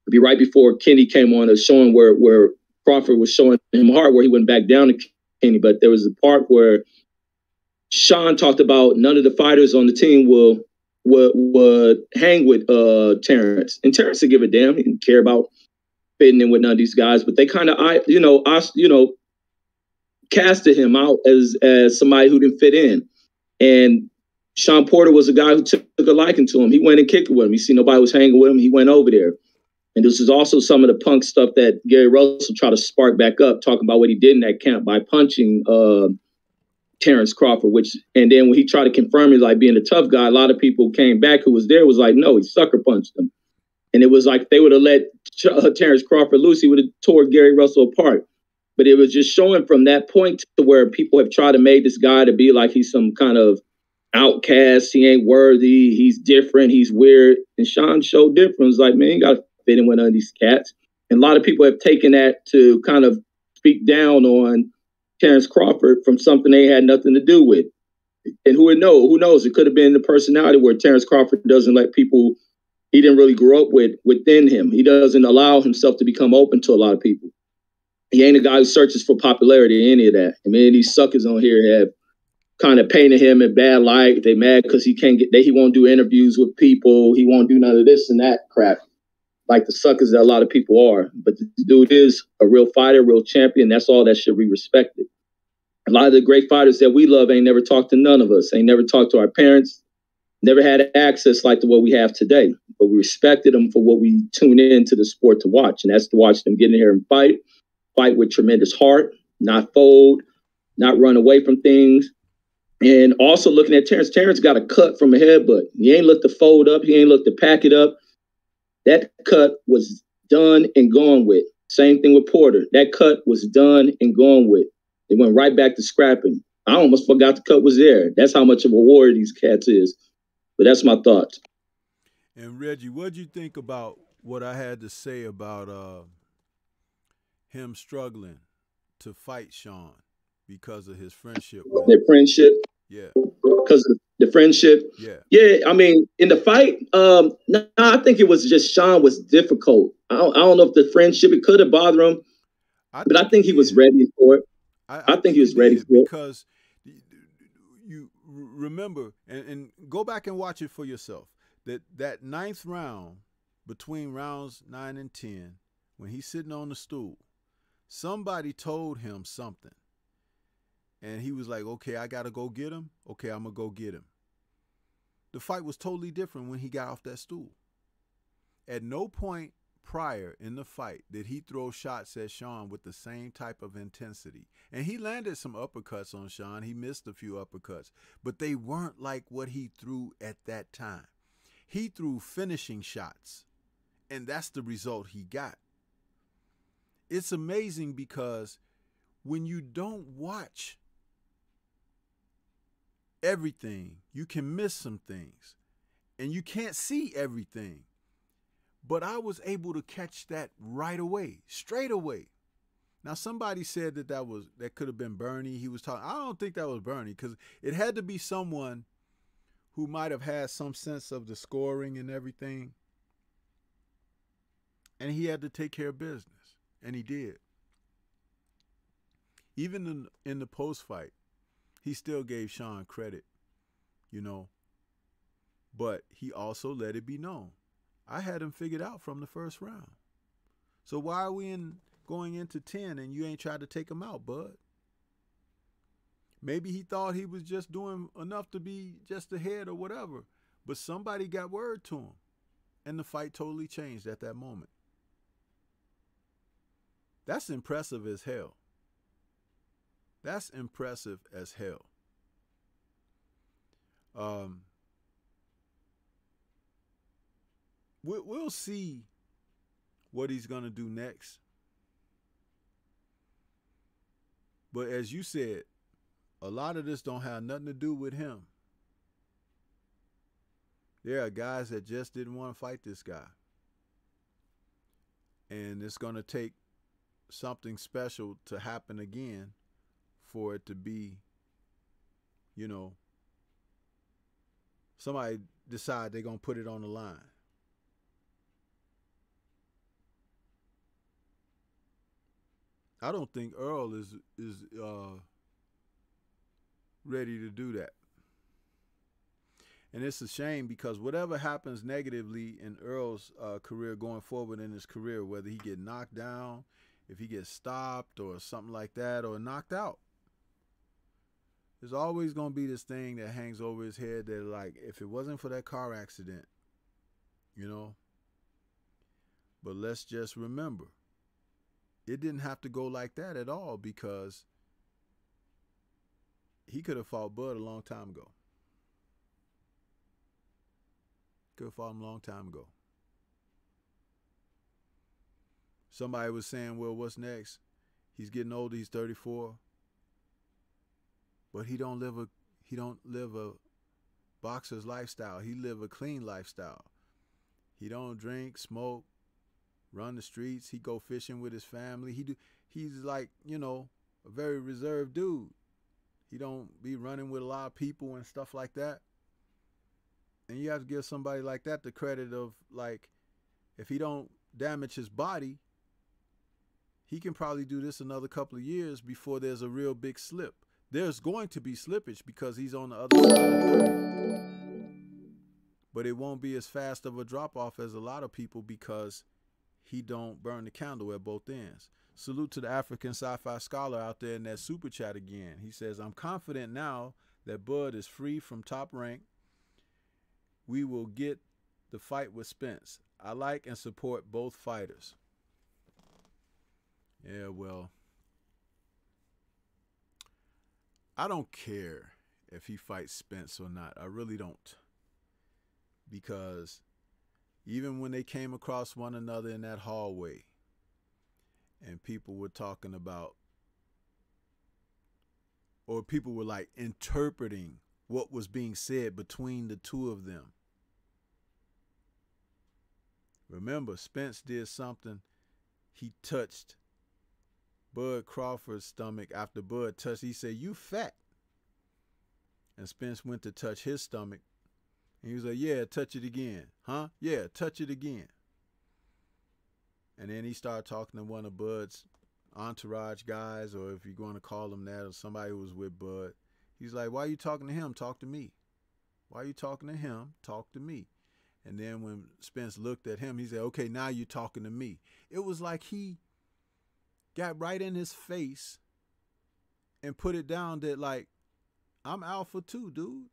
It'd be right before Kenny came on, showing where Crawford was showing him hard, where he went back down to Kenny. But there was a part where Sean talked about none of the fighters on the team would hang with Terrence. And Terrence would give a damn. He didn't care about fitting in with none of these guys. But they kind of, casted him out as somebody who didn't fit in. And Sean Porter was a guy who took a liking to him. He went and kicked with him. He see nobody was hanging with him. He went over there. And this is also some of the punk stuff that Gary Russell tried to spark back up, talking about what he did in that camp by punching Terrence Crawford, and then when he tried to confirm it, like being a tough guy, a lot of people came back who was there was like, no, he sucker punched him. And it was like they would have let Terrence Crawford loose. He would have tore Gary Russell apart. But it was just showing from that point to where people have tried to make this guy to be like he's some kind of outcast. He ain't worthy. He's different. He's weird. And Sean showed difference. Like, man, you got to fit in with none of these cats. And a lot of people have taken that to kind of speak down on Terrence Crawford from something they had nothing to do with. And who knows? It could have been the personality where Terrence Crawford doesn't let people he didn't really grow up within him. He doesn't allow himself to become open to a lot of people. He ain't a guy who searches for popularity or any of that. I mean, these suckers on here have kind of painted him in bad light. They mad because he won't do interviews with people. He won't do none of this and that crap, like the suckers that a lot of people are. But this dude is a real fighter, real champion. That's all that should be respected. A lot of the great fighters that we love ain't never talked to none of us, ain't never talked to our parents, Never had access like the what we have today, but we respected them for what we tune into the sport to watch, and that's to watch them get in here and fight with tremendous heart, not fold, not run away from things. And also looking at Terrence. Terrence got a cut from a headbutt. He ain't looked to fold up. He ain't looked to pack it up. That cut was done and gone with. Same thing with Porter. That cut was done and gone with. They went right back to scrapping. I almost forgot the cut was there. That's how much of a warrior these cats is. But that's my thoughts.
And Reggie, what'd you think about what I had to say about him struggling to fight Sean because of his friendship with
their friendship?
Yeah.
Because of the friendship?
Yeah.
Yeah, I mean, in the fight, no, I think it was just Sean was difficult. I don't know if the friendship, it could have bothered him, but I think he was ready for it. I think he was ready for it.
Because you remember, and go back and watch it for yourself, that ninth round, between rounds 9 and 10, when he's sitting on the stool, somebody told him something. And he was like, okay, I got to go get him. Okay, I'm going to go get him. The fight was totally different when he got off that stool. At no point prior in the fight did he throw shots at Sean with the same type of intensity. And he landed some uppercuts on Sean. He missed a few uppercuts. But they weren't like what he threw at that time. He threw finishing shots. And that's the result he got. It's amazing because when you don't watch everything, you can miss some things. And you can't see everything. But I was able to catch that right away, straight away. Now, somebody said that could have been Bernie. He was talking. I don't think that was Bernie, because it had to be someone who might have had some sense of the scoring and everything. And he had to take care of business. And he did. Even in the post-fight, he still gave Sean credit, you know. But he also let it be known. I had him figured out from the first round. So why are we going into 10 and you ain't tried to take him out, bud? Maybe he thought he was just doing enough to be just ahead or whatever. But somebody got word to him. And the fight totally changed at that moment. That's impressive as hell. That's impressive as hell. We'll see what he's going to do next. But as you said, a lot of this don't have nothing to do with him. There are guys that just didn't want to fight this guy. And it's going to take something special to happen again for it to be, you know, somebody decide they're going to put it on the line. I don't think Earl is ready to do that. And it's a shame because whatever happens negatively in Earl's career going forward in his career, whether he get knocked down, if he gets stopped or something like that, or knocked out, there's always going to be this thing that hangs over his head that, like, if it wasn't for that car accident, you know. But let's just remember, it didn't have to go like that at all, because he could have fought Bud a long time ago. Could have fought him a long time ago. Somebody was saying, well, what's next? He's getting older, he's 34. But he don't live a boxer's lifestyle. He live a clean lifestyle. He don't drink, smoke, run the streets. He go fishing with his family. He's like, you know, a very reserved dude. He don't be running with a lot of people and stuff like that. And you have to give somebody like that the credit of, like, if he don't damage his body, he can probably do this another couple of years before there's a real big slip. There's going to be slippage because he's on the other side of 30. But it won't be as fast of a drop-off as a lot of people because he don't burn the candle at both ends. Salute to the African sci-fi scholar out there in that super chat again. He says, I'm confident now that Bud is free from Top Rank we will get the fight with Spence. I like and support both fighters. Yeah, well, I don't care if he fights Spence or not. I really don't. Because even when they came across one another in that hallway and people were talking about, or people were like interpreting what was being said between the two of them. Remember, Spence did something. He touched Bud Crawford's stomach. After Bud touched, he said, "You fat." And Spence went to touch his stomach. And he was like, "Yeah, touch it again." "Huh? Yeah, touch it again." And then he started talking to one of Bud's entourage guys, or if you're going to call him that, or somebody who was with Bud. He's like, "Why are you talking to him? Talk to me. Why are you talking to him? Talk to me." And then when Spence looked at him, he said, "Okay, now you're talking to me." It was like he got right in his face and put it down that, like, I'm alpha too, dude.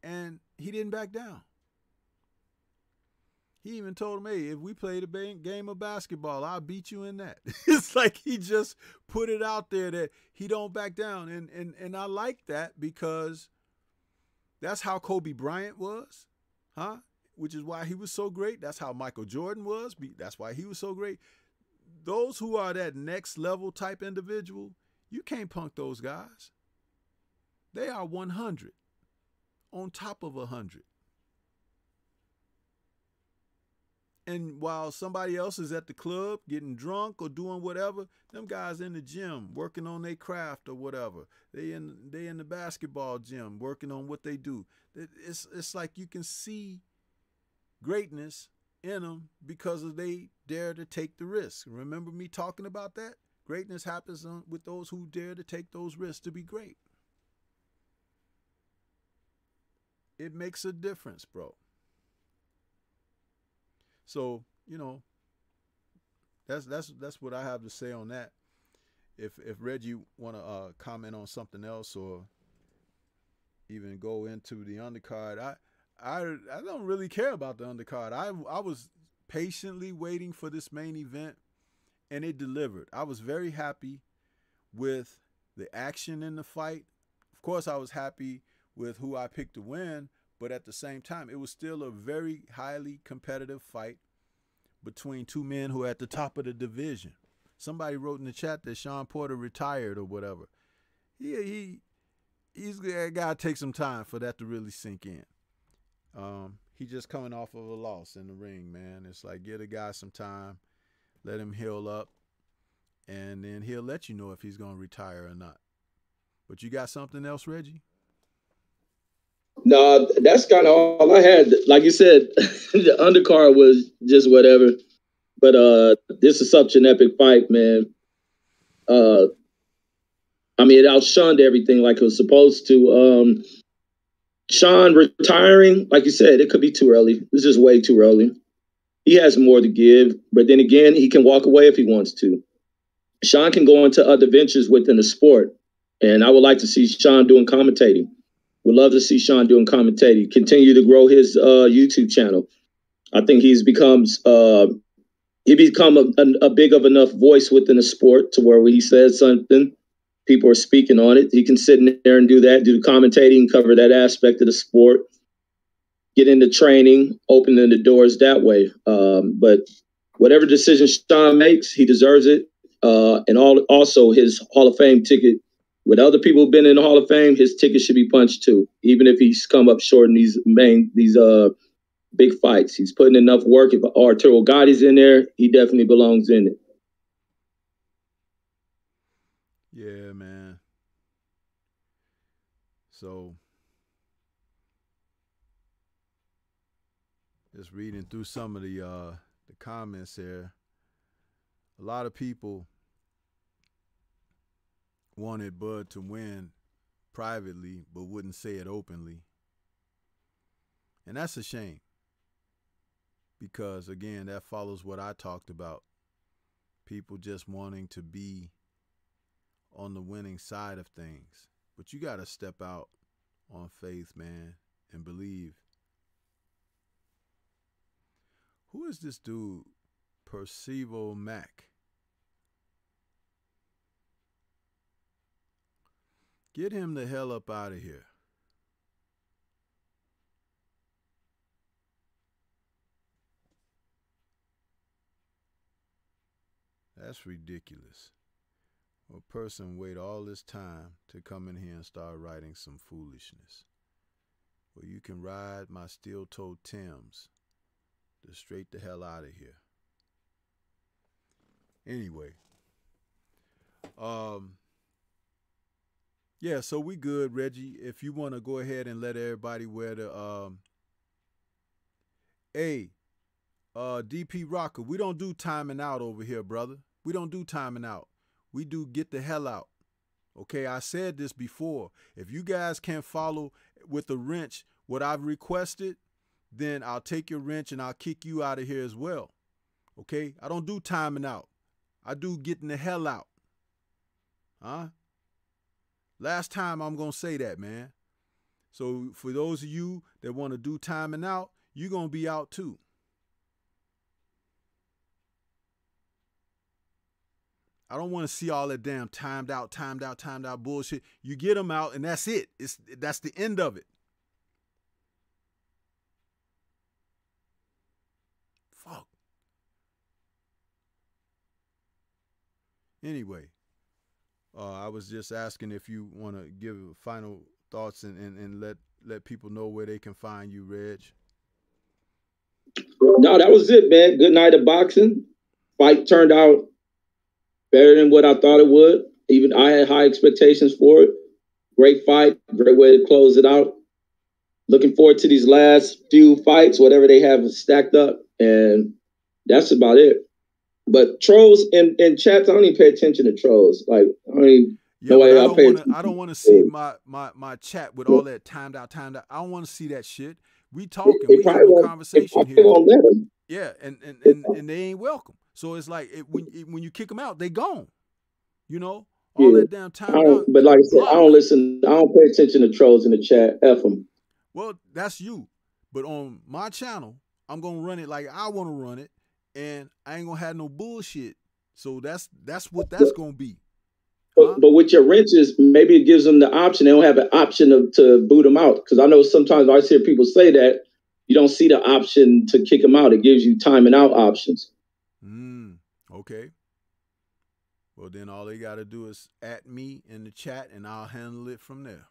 And he didn't back down. He even told him, "Hey, if we played a game of basketball, I'll beat you in that." It's like he just put it out there that he don't back down. And I like that, because that's how Kobe Bryant was, huh? Which is why he was so great. That's how Michael Jordan was. That's why he was so great. Those who are that next level type individual, you can't punk those guys. They are 100 on top of 100. And while somebody else is at the club getting drunk or doing whatever, them guys in the gym working on their craft or whatever. They in the basketball gym working on what they do. It's like you can see greatness in them because they dare to take the risk. Remember me talking about that? Greatness happens with those who dare to take those risks to be great. It makes a difference, bro. So, that's what I have to say on that. If Reggie want to comment on something else or even go into the undercard, I don't really care about the undercard. I was patiently waiting for this main event, and it delivered. I was very happy with the action in the fight. Of course, I was happy with who I picked to win, but at the same time, it was still a very highly competitive fight between two men who are at the top of the division. Somebody wrote in the chat that Shawn Porter retired or whatever. He's got to take some time for that to really sink in. He's just coming off of a loss in the ring, man. It's like, give the guy some time, let him heal up, and then he'll let you know if he's going to retire or not. But you got something else, Reggie?
No, that's kind of all I had. Like you said, the undercard was just whatever. But this is such an epic fight, man. I mean, it outshined everything like it was supposed to. Shawn retiring, like you said, it could be too early. It's just way too early. He has more to give, but then again, he can walk away if he wants to. Shawn can go into other ventures within the sport, and I would like to see Shawn doing commentating. Would love to see Shawn doing commentating. Continue to grow his YouTube channel. I think he become a big of enough voice within the sport to where when he says something, people are speaking on it. He can sit in there and do that, do the commentating, cover that aspect of the sport, get into training, opening the doors that way. But whatever decision Shawn makes, he deserves it. And also his Hall of Fame ticket. With other people who've been in the Hall of Fame, his ticket should be punched too. Even if he's come up short in these big fights, he's putting enough work. If Arturo Gotti's in there, he definitely belongs in it.
Yeah, man. So, just reading through some of the comments here, a lot of people wanted Bud to win privately, but wouldn't say it openly. And that's a shame. Because, again, that follows what I talked about. People just wanting to be on the winning side of things. But you got to step out on faith, man, and believe. Who is this dude? Percival Mac. Get him the hell up out of here. That's ridiculous. A person wait all this time to come in here and start writing some foolishness. Well, you can ride my steel-toed Timbs to straight the hell out of here. Anyway. Yeah, so we good, Reggie. If you want to go ahead and let everybody wear the DP Rocker, we don't do timing out over here, brother. We don't do timing out. We do get the hell out. Okay, I said this before. If you guys can't follow with the wrench what I've requested, then I'll take your wrench and I'll kick you out of here as well. Okay, I don't do timing out. I do getting the hell out. Huh? Last time I'm going to say that, man. So for those of you that want to do timing out, you're going to be out too. I don't want to see all that damn timed out bullshit. You get them out and that's it. That's the end of it. Fuck. Anyway, I was just asking if you want to give final thoughts and let people know where they can find you, Reg.
No, that was it, man. Good night of boxing. Fight turned out better than what I thought it would. Even I had high expectations for it. Great fight. Great way to close it out. Looking forward to these last few fights, whatever they have stacked up. And that's about it. But trolls and chats, I don't even pay attention to trolls. Like, I don't even know why
I don't want to see my chat with all that timed out. I don't want to see that shit. We talking. We having a conversation here. Yeah, and they ain't welcome. So it's like when you kick them out, they gone. You know, all that damn time.
But like I said, I don't listen. I don't pay attention to trolls in the chat. F them.
Well, that's you. But on my channel, I'm gonna run it like I want to run it, and I ain't gonna have no bullshit. So that's what that's gonna be.
But with your wrenches, maybe it gives them the option. They don't have an option to boot them out. Because I know sometimes I hear people say that you don't see the option to kick them out. It gives you timing out options.
Okay. Well, then all they got to do is at me in the chat, and I'll handle it from there.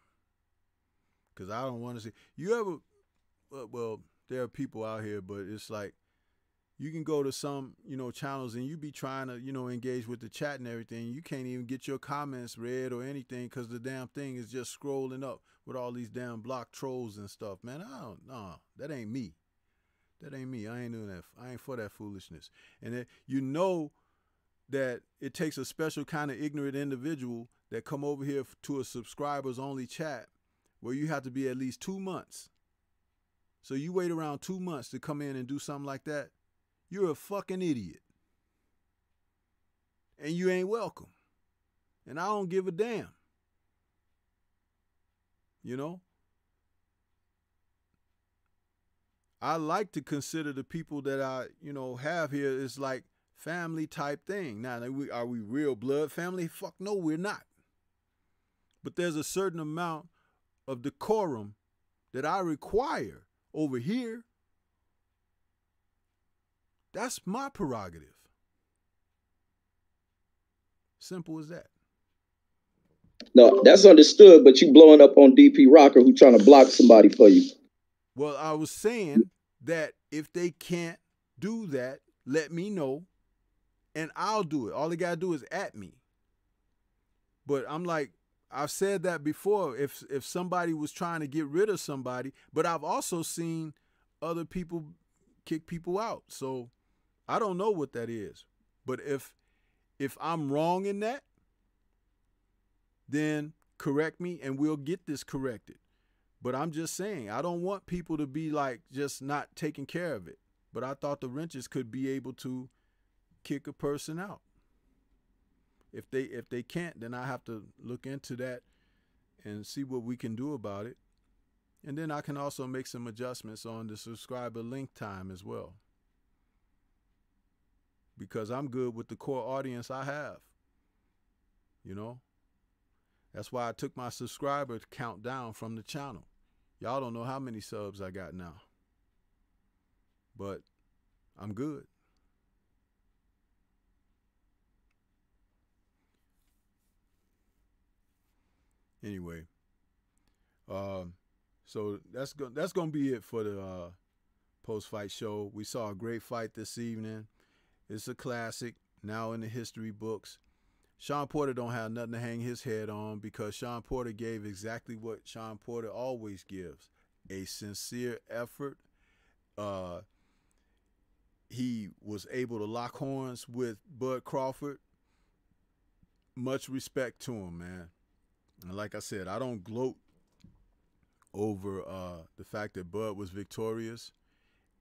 Because I don't want to see. You ever, well, there are people out here, but it's like, you can go to some, channels and you be trying to, engage with the chat and everything. You can't even get your comments read or anything because the damn thing is just scrolling up with all these damn block trolls and stuff, man. That ain't me. That ain't me. I ain't doing that. I ain't for that foolishness. And that it takes a special kind of ignorant individual that come over here to a subscribers only chat where you have to be at least 2 months. So you wait around 2 months to come in and do something like that. You're a fucking idiot. And you ain't welcome. And I don't give a damn. I like to consider the people that I, have here is like family type thing. Now, are we real blood family? Fuck no, we're not. But there's a certain amount of decorum that I require over here. That's my prerogative. Simple as that.
No, that's understood, but you blowing up on DP Rocker who trying to block somebody for you.
Well, I was saying that if they can't do that, let me know, and I'll do it. All they got to do is at me. But I'm like, I've said that before, if somebody was trying to get rid of somebody, but I've also seen other people kick people out. So I don't know what that is. But if I'm wrong in that, then correct me and we'll get this corrected. But I'm just saying, I don't want people to be like just not taking care of it. But I thought the wrenches could be able to kick a person out. If they can't, then I have to look into that and see what we can do about it. And then I can also make some adjustments on the subscriber link time as well, because I'm good with the core audience I have. You know, that's why I took my subscriber count down from the channel. Y'all don't know how many subs I got now, but I'm good. Anyway, so that's gonna be it for the post-fight show. We saw a great fight this evening. It's a classic, now in the history books. Shawn Porter don't have nothing to hang his head on, because Shawn Porter gave exactly what Shawn Porter always gives: a sincere effort. He was able to lock horns with Bud Crawford. Much respect to him, man. And like I said, I don't gloat over the fact that Bud was victorious,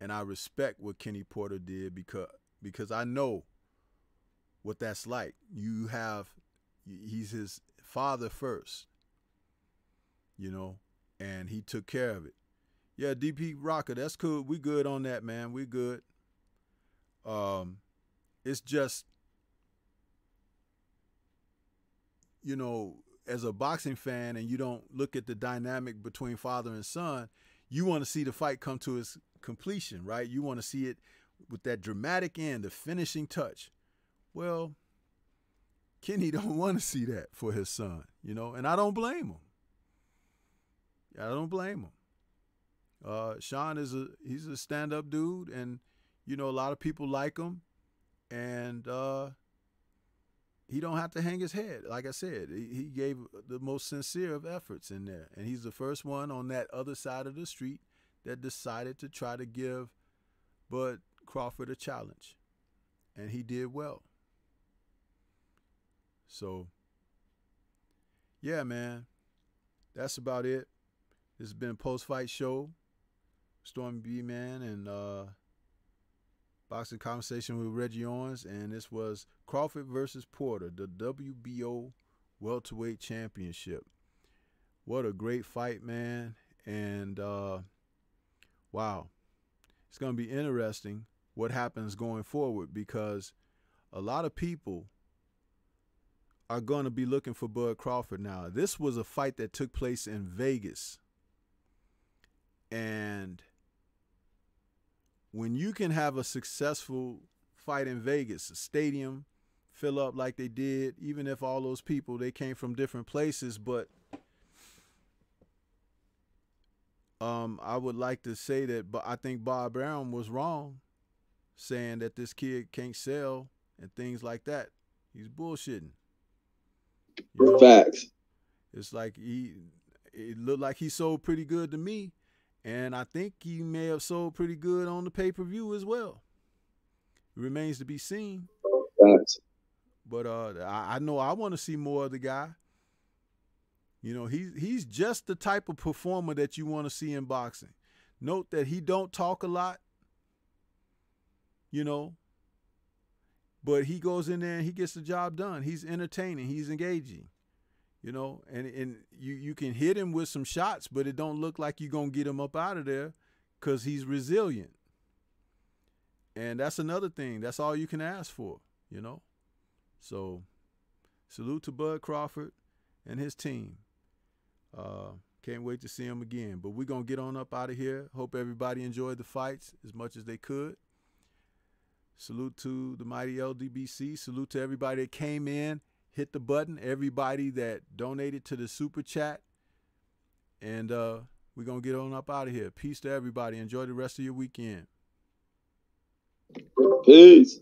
and I respect what Kenny Porter did, because I know what that's like. He's his father first, you know, and he took care of it. Yeah, DP Rocker, that's cool. We good on that, man. We good. It's just, you know, as a boxing fan, and you don't look at the dynamic between father and son, you want to see the fight come to its completion, right? You want to see it with that dramatic end, the finishing touch. Well, Kenny don't want to see that for his son, you know, and I don't blame him. I don't blame him. Shawn he's a stand-up dude, and you know, a lot of people like him, and he don't have to hang his head. Like I said, he gave the most sincere of efforts in there, and he's the first one on that other side of the street that decided to try to give Bud Crawford a challenge, and he did well. So, yeah, man, that's about it. This has been Post-Fight Show, Stormybman and Boxing Conversation with Reggie Owens, and this was Crawford versus Porter, the WBO Welterweight Championship. What a great fight, man. And wow, it's going to be interesting what happens going forward, because a lot of people are going to be looking for Bud Crawford now. This was a fight that took place in Vegas. And when you can have a successful fight in Vegas, a stadium fill up like they did, even if all those people, they came from different places, but I would like to say that, but I think Bob Arum was wrong saying that this kid can't sell and things like that. He's bullshitting. You know?
Facts.
It's like it looked like he sold pretty good to me, and I think he may have sold pretty good on the pay-per-view as well. It remains to be seen.
Facts.
But I know I want to see more of the guy. You know, he's just the type of performer that you want to see in boxing. Note that he don't talk a lot, you know, but he goes in there and he gets the job done. He's entertaining. He's engaging, you know, and you can hit him with some shots, but it don't look like you're going to get him up out of there because he's resilient. And that's another thing. That's all you can ask for, you know. So salute to Bud Crawford and his team. Can't wait to see him again. But we're going to get on up out of here. Hope everybody enjoyed the fights as much as they could. Salute to the mighty LDBC. Salute to everybody that came in, hit the button, everybody that donated to the super chat. And we're going to get on up out of here. Peace to everybody. Enjoy the rest of your weekend.
Peace.